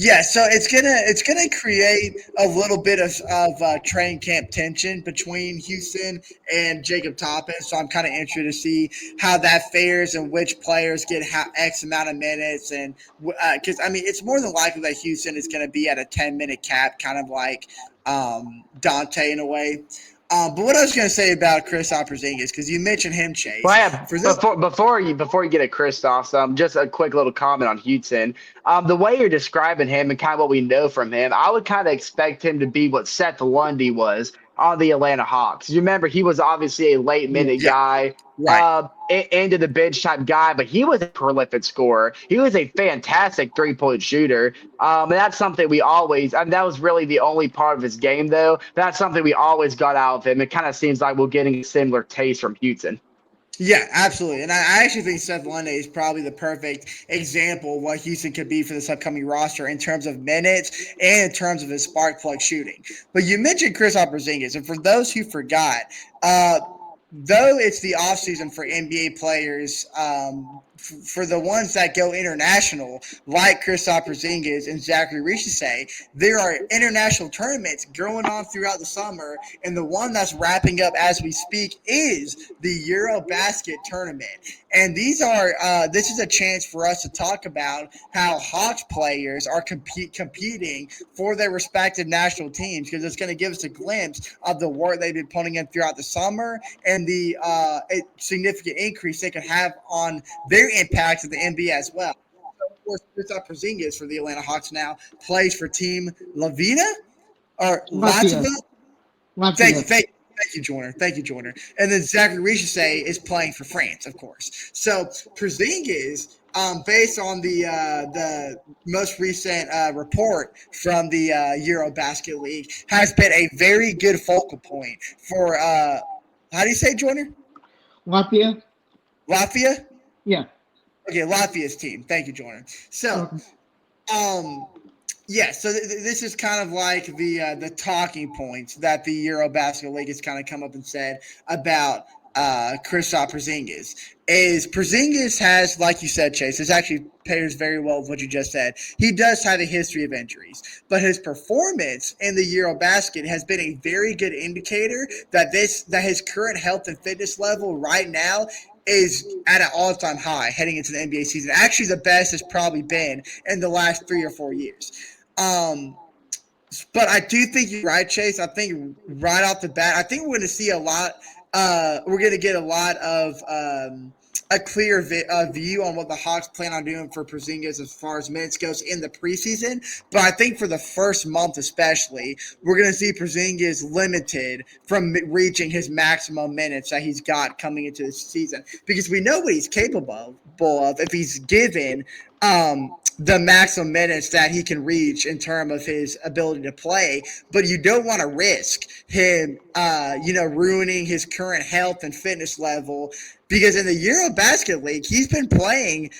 C: yeah, so it's gonna create a little bit of training camp tension between Houston and Jacob Toppin. So I'm kind of interested to see how that fares and which players get X amount of minutes. And because I mean, it's more than likely that Houston is going to be at a 10-minute cap, kind of like Dante in a way. But what I was going to say about Kristaps Porzingis, because you mentioned him,
A: Well,
C: Chase.
A: yeah,
C: For this,
A: before you get a Christoph, just a quick little comment on Houston. The way you're describing him and kind of what we know from him, I would kind of expect him to be what Seth Lundy was on the Atlanta Hawks. You remember he was obviously a late minute
C: yeah,
A: guy,
C: right.
A: into the bench type guy, but he was a prolific scorer. He was a fantastic 3 point shooter. And that's something we always, and that was really the only part of his game, though. That's something we always got out of him. It kind of seems like we're getting a similar taste from Houston.
C: Yeah, absolutely. And I actually think Seth Lundy is probably the perfect example of what Houston could be for this upcoming roster in terms of minutes and in terms of his spark plug shooting. But you mentioned Kristaps Porzingis, and for those who forgot, uh, though it's the offseason for NBA players, for the ones that go international, like Kristaps Porzingis and Zachary Richese, there are international tournaments going on throughout the summer, and the one that's wrapping up as we speak is the EuroBasket tournament. And this is a chance for us to talk about how Hawks players are competing for their respective national teams because it's going to give us a glimpse of the work they've been putting in throughout the summer and the significant increase they could have on their impact of the NBA as well. So, of course, Kristaps Porzingis for the Atlanta Hawks now plays for Team Lavina or
B: Latvia.
C: Latvia. Thank you,
B: Latvia.
C: thank you, Joyner. Thank you, Joyner. And then Zachary Richese is playing for France, of course. So Porzingis, based on the most recent report from the EuroBasket League, has been a very good focal point for how do you say, Joyner?
B: Latvia.
C: Latvia.
B: Yeah.
C: Okay, Latvia's team. Thank you, Joyner. So,
B: Okay.
C: um, Yeah, so this is kind of like the talking points that the Eurobasket League has kind of come up and said about Kristaps Porzingis. Is Porzingis has, like you said, Chase, this actually pairs very well with what you just said. He does have a history of injuries, but his performance in the Eurobasket has been a very good indicator that his current health and fitness level right now is at an all-time high heading into the NBA season. Actually, the best has probably been in the last 3 or 4 years. Um, but I do think you're right, Chase. I think right off the bat, I think we're going to see a lot. We're going to get a lot of a clear view on what the Hawks plan on doing for Porzingis as far as minutes goes in the preseason. But I think for the first month, especially, we're going to see Porzingis limited from reaching his maximum minutes that he's got coming into the season because we know what he's capable of if he's given the maximum minutes that he can reach in terms of his ability to play, but you don't want to risk him, ruining his current health and fitness level because in the Eurobasket League, he's been playing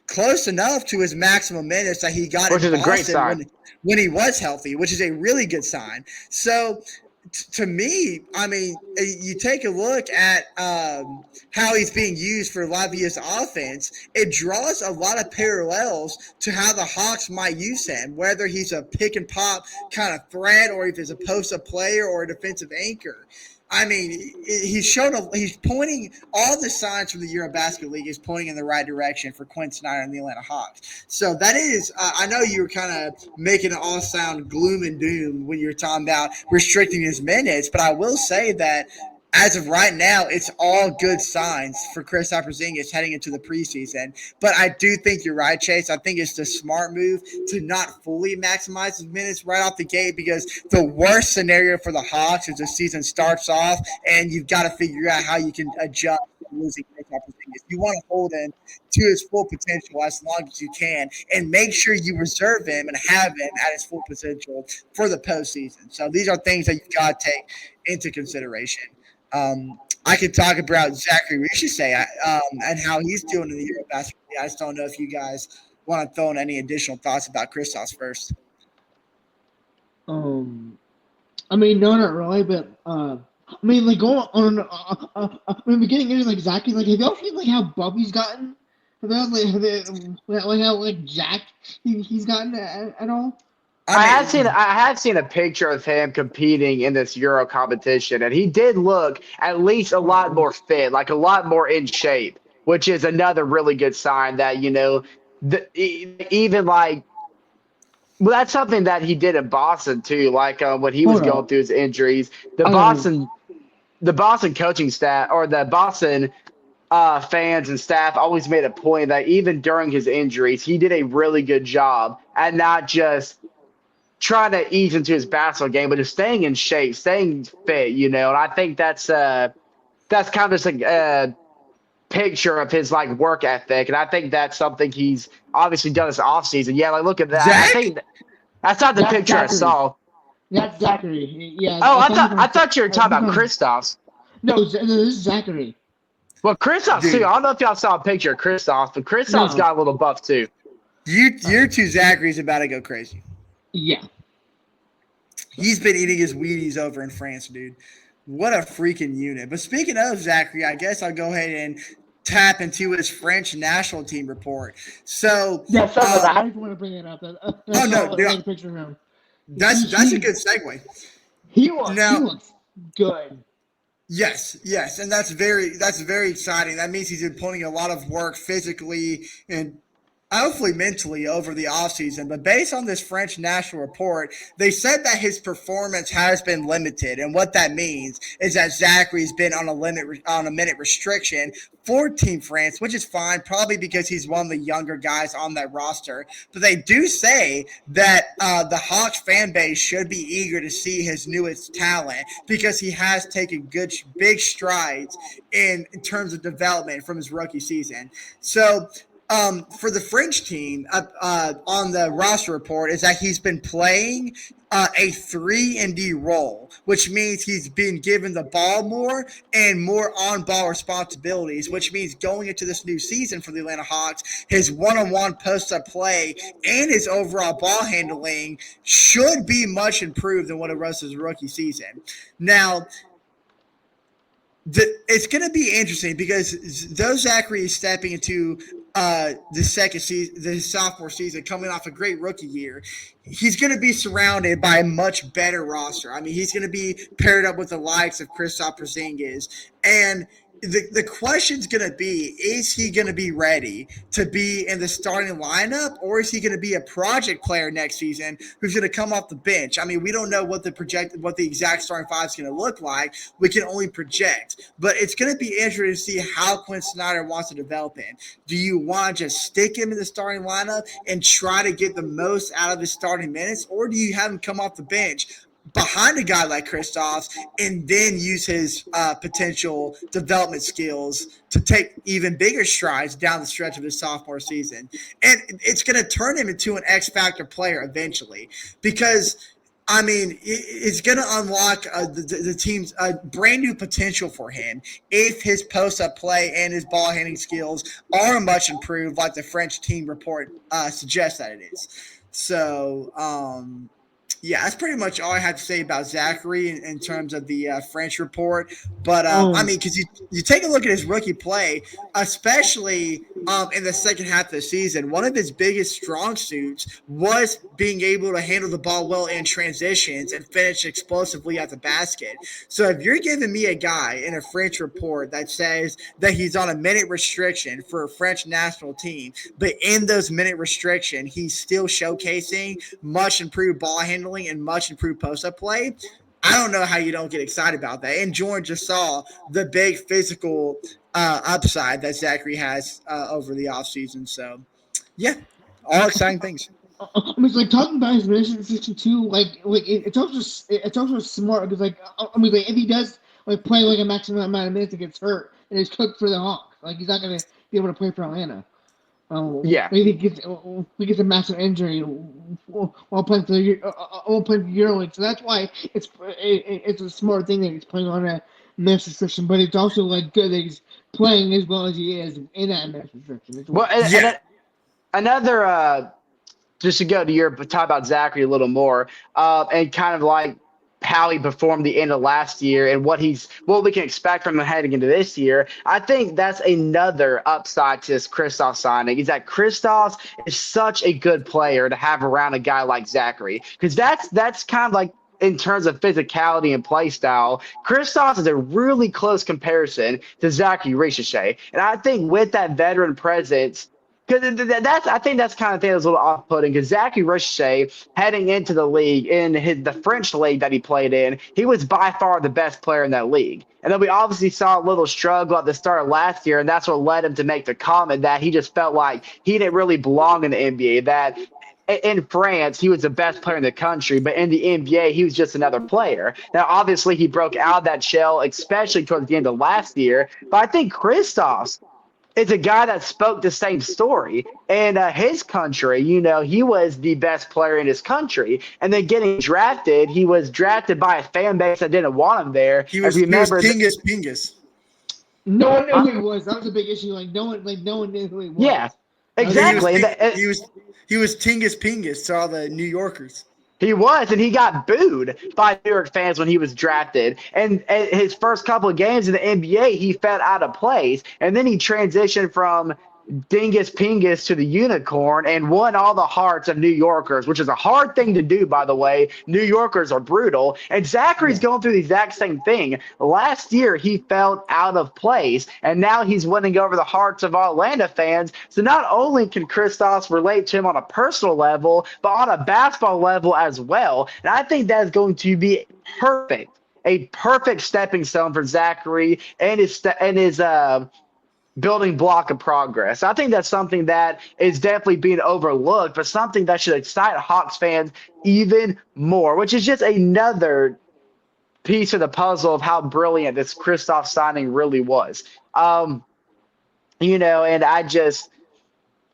C: close enough to his maximum minutes that he got
A: which
C: in
A: is a great
C: Boston
A: sign.
C: when he was healthy, which is a really good sign. So to me, I mean, you take a look at how he's being used for Latvia's offense, it draws a lot of parallels to how the Hawks might use him, whether he's a pick and pop kind of threat or if he's a post-up player or a defensive anchor. I mean, he's pointing all the signs from the Eurobasket League is pointing in the right direction for Quinn Snyder and the Atlanta Hawks. So that is, I know you were kind of making it all sound gloom and doom when you're talking about restricting his minutes, but I will say that as of right now, it's all good signs for Kristaps Porzingis heading into the preseason. But I do think you're right, Chase. I think it's the smart move to not fully maximize his minutes right off the gate because the worst scenario for the Hawks is the season starts off and you've got to figure out how you can adjust to losing Kristaps Porzingis. You want to hold him to his full potential as long as you can and make sure you reserve him and have him at his full potential for the postseason. So these are things that you've got to take into consideration. I could talk about Zachary Richardson and how he's doing in the Eurobasket. I just don't know if you guys want to throw in any additional thoughts about Kristaps first.
B: I mean, no, not really, but I mean, like going on. I mean, getting into like Zachary, like have y'all seen like how Bubby's gotten? Have y'all like how like jacked he's gotten at all?
A: I have seen a picture of him competing in this Euro competition, and he did look at least a lot more fit, like a lot more in shape, which is another really good sign that even like well, that's something that he did in Boston too. Like when he was
B: Hold
A: going
B: up.
A: through his injuries, the Boston coaching staff or the Boston fans and staff always made a point that even during his injuries, he did a really good job at not just trying to ease into his basketball game, but just staying in shape, staying fit, And I think that's kind of just a picture of his like work ethic, and I think that's something he's obviously done this offseason. Yeah, like look at that.
C: Zach?
A: I think that's not the
B: That's
A: picture I
B: Zachary.
A: saw.
B: That's Zachary. Yeah.
A: Oh, I thought you were talking about Kristaps.
B: No, this is Zachary.
A: Well, Kristaps too. I don't know if y'all saw a picture of Kristaps, but Kristaps got a little buff too.
C: Your two Zachary's about to go crazy.
B: Yeah.
C: He's been eating his Wheaties over in France, dude. What a freaking unit. But speaking of Zachary, I guess I'll go ahead and tap into his French national team report. So
B: Yeah, I just want to bring it up. A picture of him.
C: That's a good segue.
B: He looks good.
C: Yes, and that's very exciting. That means he's been putting a lot of work physically and hopefully mentally over the offseason. But based on this French national report, they said that his performance has been limited. And what that means is that Zachary's been on a minute restriction for Team France, which is fine, probably because he's one of the younger guys on that roster. But they do say that the Hawks fan base should be eager to see his newest talent because he has taken big strides in terms of development from his rookie season. So for the French team on the roster report is that he's been playing a 3-and-D role, which means he's been given the ball more and more on-ball responsibilities, which means going into this new season for the Atlanta Hawks, his one-on-one post-up play and his overall ball handling should be much improved than what it was his rookie season. Now, it's going to be interesting because though Zachary is stepping into the second season, the sophomore season, coming off a great rookie year, he's going to be surrounded by a much better roster. I mean, he's going to be paired up with the likes of Kristaps Porzingis, and the question's going to be: is he going to be ready to be in the starting lineup, or is he going to be a project player next season who's going to come off the bench? I mean, we don't know what the exact starting five is going to look like. We can only project, but it's going to be interesting to see how Quinn Snyder wants to develop him. Do you want to just stick him in the starting lineup and try to get the most out of his starting minutes, or do you have him come off the bench behind a guy like Kristaps and then use his potential development skills to take even bigger strides down the stretch of his sophomore season? And it's going to turn him into an X-factor player eventually because – I mean, it's going to unlock the team's brand new potential for him if his post-up play and his ball handling skills are much improved, like the French team report suggests that it is. So, yeah, that's pretty much all I have to say about Zachary in terms of the French report. But, I mean, because you take a look at his rookie play, especially in the second half of the season, one of his biggest strong suits was being able to handle the ball well in transitions and finish explosively at the basket. So if you're giving me a guy in a French report that says that he's on a minute restriction for a French national team, but in those minute restriction, he's still showcasing much improved ball handling and much improved post-up play, I don't know how you don't get excited about that. And Jordan just saw the big physical upside that Zachary has over the offseason. So, yeah, all exciting things.
B: I mean, like talking about his position too. It's also smart because I mean, like if he does like play like a maximum amount of minutes and gets hurt and is cooked for the Hawks, like he's not gonna be able to play for Atlanta.
A: Yeah,
B: maybe he gets a massive injury while playing for EuroLeague. So that's why it's a smart thing that he's playing on a minutes restriction. But it's also like good that he's playing as well as he is in that minutes restriction.
A: Well, and another just to go to your talk about Zachary a little more, and kind of like how he performed the end of last year and what we can expect from him heading into this year. I think that's another upside to this Kristaps signing is that Kristaps is such a good player to have around a guy like Zachary, because that's kind of like in terms of physicality and play style, Kristaps is a really close comparison to Zachary Ricochet. And I think with that veteran presence, because I think that's kind of thing that's a little off-putting. Because Zachary Ricochet heading into the league in the French league that he played in, he was by far the best player in that league. And then we obviously saw a little struggle at the start of last year, and that's what led him to make the comment that he just felt like he didn't really belong in the NBA. That in France, he was the best player in the country, but in the NBA, he was just another player. Now, obviously, he broke out of that shell, especially towards the end of last year. But I think Kristaps is a guy that spoke the same story. And his country, he was the best player in his country. And then getting drafted, he was drafted by a fan base that didn't want him there.
C: He was Pingus.
B: No one knew who he was. That was a big issue. Like no one knew who he was.
A: Yeah, exactly.
C: He was Tingus Pingus to all the New Yorkers.
A: He was, and he got booed by New York fans when he was drafted. And his first couple of games in the NBA, he felt out of place. And then he transitioned from Dingus Pingus to the Unicorn and won all the hearts of New Yorkers, which is a hard thing to do, by the way. New Yorkers are brutal. And Zachary's going through the exact same thing. Last year, he felt out of place, and now he's winning over the hearts of Atlanta fans. So not only can Kristaps relate to him on a personal level, but on a basketball level as well. And I think that's going to be a perfect stepping stone for Zachary and his building block of progress. I think that's something that is definitely being overlooked, but something that should excite Hawks fans even more, which is just another piece of the puzzle of how brilliant this Kristaps signing really was. And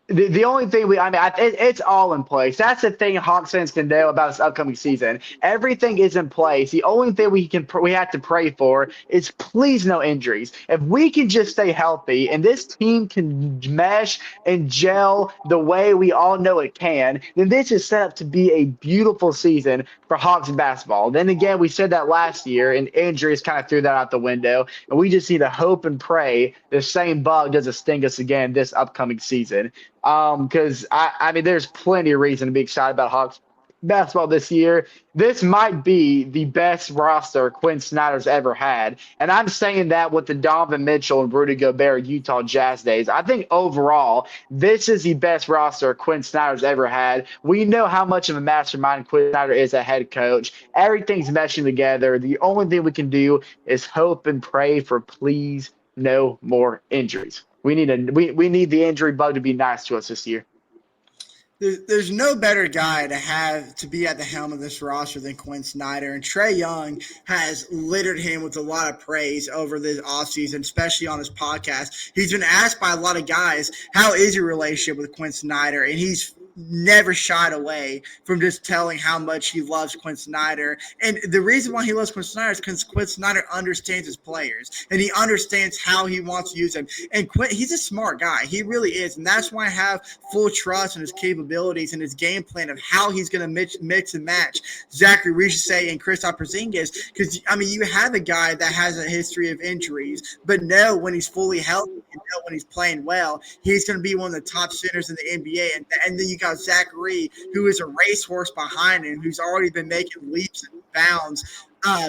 A: The only thing it's all in place. That's the thing Hawks fans can know about this upcoming season. Everything is in place. The only thing we have to pray for is please no injuries. If we can just stay healthy and this team can mesh and gel the way we all know it can, then this is set up to be a beautiful season for Hawks basketball. Then again, we said that last year, and injuries kind of threw that out the window. And we just need to hope and pray the same bug doesn't sting us again this upcoming season. Because I mean, there's plenty of reason to be excited about Hawks basketball this year. This might be the best roster Quinn Snyder's ever had, and I'm saying that with the Donovan Mitchell and Rudy Gobert Utah Jazz days. I think overall, this is the best roster Quinn Snyder's ever had. We know how much of a mastermind Quinn Snyder is a head coach. Everything's meshing together. The only thing we can do is hope and pray for please no more injuries. We need the injury bug to be nice to us this year.
C: There's no better guy to be at the helm of this roster than Quinn Snyder. And Trae Young has littered him with a lot of praise over this offseason, especially on his podcast. He's been asked by a lot of guys, how is your relationship with Quinn Snyder? And he's never shied away from just telling how much he loves Quinn Snyder. And the reason why he loves Quinn Snyder is because Quinn Snyder understands his players and he understands how he wants to use them. And he's a smart guy. He really is. And that's why I have full trust in his capabilities and his game plan of how he's going to mix and match Zachary Richardson and Kristaps Porzingis. Because, I mean, you have a guy that has a history of injuries, but know when he's fully healthy and know when he's playing well, he's going to be one of the top centers in the NBA. And then you got Zachary, who is a racehorse behind him, who's already been making leaps and bounds,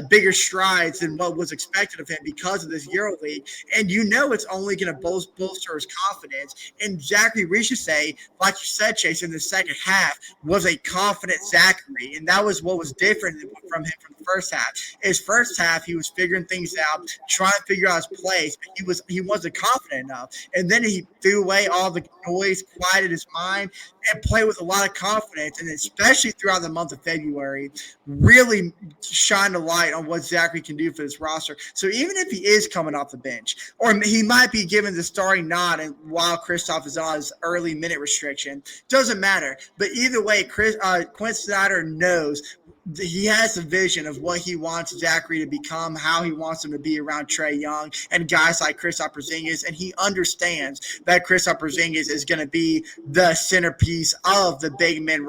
C: bigger strides than what was expected of him because of this EuroLeague. And you know it's only going to bolster his confidence. And Zachary Richardson, like you said, Chase, in the second half, was a confident Zachary. And that was what was different from him from the first half. His first half, he was figuring things out, trying to figure out his place, but he wasn't confident enough. And then he threw away all the noise, quieted his mind, and played with a lot of confidence. And especially throughout the month of February, really shined a light on what Zachary can do for this roster. So even if he is coming off the bench, or he might be given the starting nod and while Kristaps is on his early minute restriction, doesn't matter. But either way, Quinn Snyder knows he has a vision of what he wants Zachary to become, how he wants him to be around Trae Young and guys like Kristaps Porzingis, and he understands that Kristaps Porzingis is going to be the centerpiece of the big men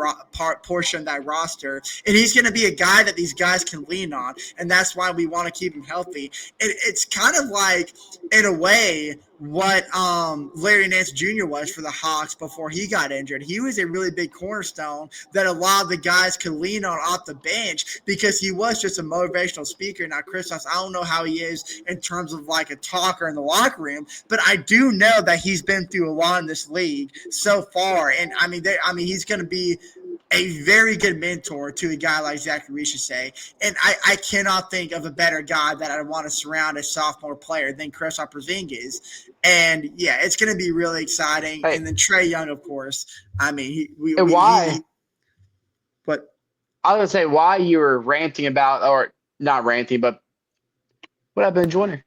C: portion of that roster, and he's going to be a guy that these guys can lean on, and that's why we want to keep him healthy. It's kind of like, in a way, what Larry Nance Jr. was for the Hawks before he got injured. He was a really big cornerstone that a lot of the guys could lean on off the bench because he was just a motivational speaker. Now, Kristaps, I don't know how he is in terms of like a talker in the locker room, but I do know that he's been through a lot in this league so far. And I mean, he's going to be a very good mentor to a guy like Zachary Richardson. And I cannot think of a better guy that I want to surround a sophomore player than Kristaps Porzingis. And, yeah, it's going to be really exciting. Hey. And then Trae Young, of course. I mean, but
A: I was going to say why you were ranting about, or not ranting, but what I've been enjoying.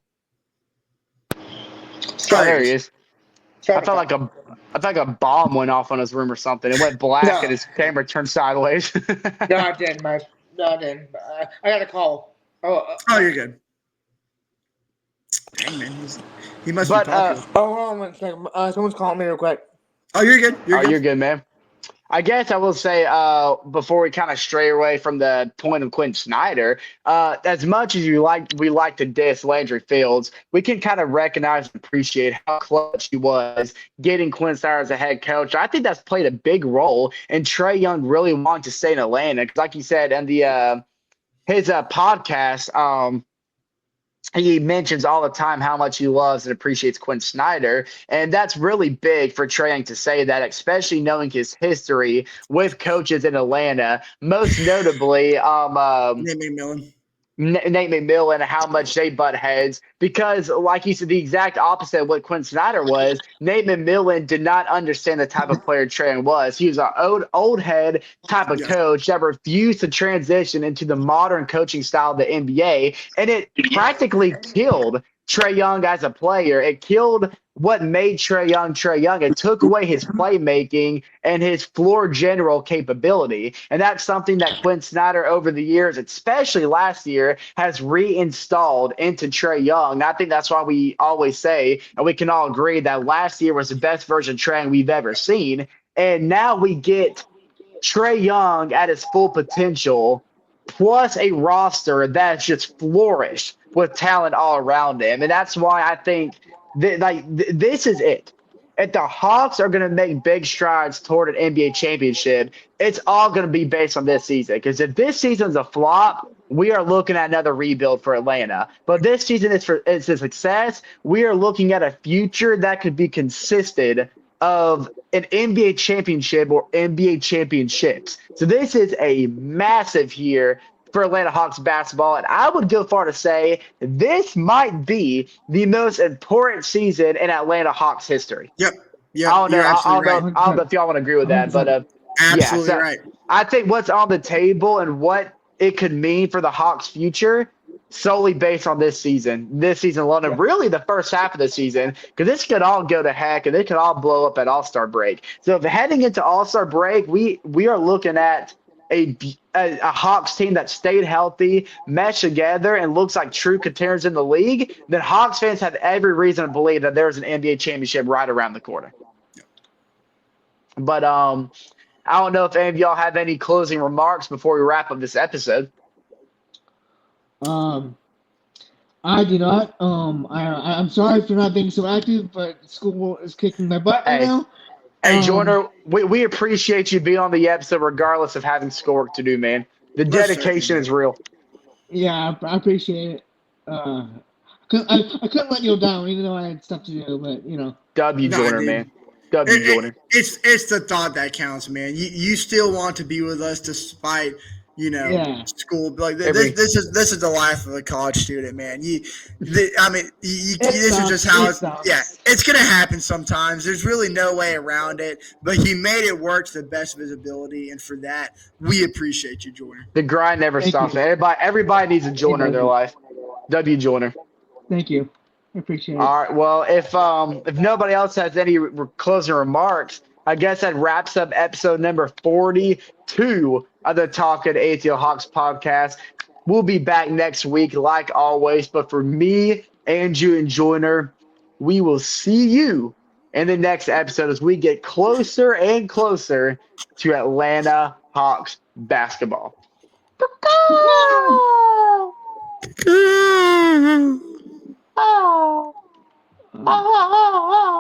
A: Oh, there he is. I felt like a bomb went off on his room or something. It went black and his camera turned sideways.
B: No, I didn't, Mike. No, I didn't. I got a call.
C: Oh, you're good. Dang, man. He must be talking.
B: Hold on one second. Someone's calling me real quick.
C: Oh, you're good.
A: You're good, man. I guess I will say before we kind of stray away from the point of Quinn Snyder, as much as we like to diss Landry Fields, we can kind of recognize and appreciate how clutch he was getting Quinn Snyder as a head coach. I think that's played a big role in Trae Young really wanting to stay in Atlanta. Because like you said in the his podcast, he mentions all the time how much he loves and appreciates Quinn Snyder. And that's really big for Trae Young to say that, especially knowing his history with coaches in Atlanta, most notably Nate McMillan, how much they butt heads. Because, like you said, the exact opposite of what Quinn Snyder was, Nate McMillan did not understand the type of player Trae Young was. He was an old head type of coach that refused to transition into the modern coaching style of the NBA, and it practically killed Trae Young as a player. It killed what made Trae Young Trae Young. It took away his playmaking and his floor general capability. And that's something that Quinn Snyder over the years, especially last year, has reinstalled into Trae Young. And I think that's why we always say, and we can all agree, that last year was the best version of Trae we've ever seen. And now we get Trae Young at his full potential, plus a roster that's just flourished with talent all around him. And that's why I think this is it. If the Hawks are going to make big strides toward an NBA championship, it's all going to be based on this season. Because if this season's a flop, we are looking at another rebuild for Atlanta. But this season is a success. We are looking at a future that could be consisted of an NBA championship or NBA championships. So this is a massive year for Atlanta Hawks basketball. And I would go far to say this might be the most important season in Atlanta Hawks history.
C: Yep.
A: I don't know.
C: You're absolutely right.
A: I don't know if y'all want to agree with that, but
C: Absolutely
A: so
C: right.
A: I think what's on the table and what it could mean for the Hawks' future solely based on this season alone, and really the first half of the season, because this could all go to heck and it could all blow up at All-Star break. So if heading into All-Star break, we are looking at a Hawks team that stayed healthy, meshed together, and looks like true contenders in the league, then Hawks fans have every reason to believe that there's an NBA championship right around the corner. But I don't know if any of y'all have any closing remarks before we wrap up this episode.
B: I do not. I'm sorry for not being so active, but school is kicking my butt right now.
A: Hey, Joyner, we appreciate you being on the episode regardless of having schoolwork to do, man. The dedication is real.
B: Yeah, I appreciate it. I couldn't let you down, even though I had stuff to do, but,
A: Joyner, man. Joyner.
C: It's the thought that counts, man. You still want to be with us despite – school. Like this is the life of a college student, man. This is just how it's gonna happen sometimes. There's really no way around it. But he made it work to the best of his ability, and for that, we appreciate you, Joyner.
A: The grind never stops. Everybody needs a Joyner in their life. Joyner.
B: Thank you. I appreciate it.
A: All right. Well, if nobody else has any closing remarks, I guess that wraps up episode number 42 of the Talkin ATL Hawks podcast. We'll be back next week, like always. But for me, Andrew, and Joyner, we will see you in the next episode as we get closer and closer to Atlanta Hawks basketball.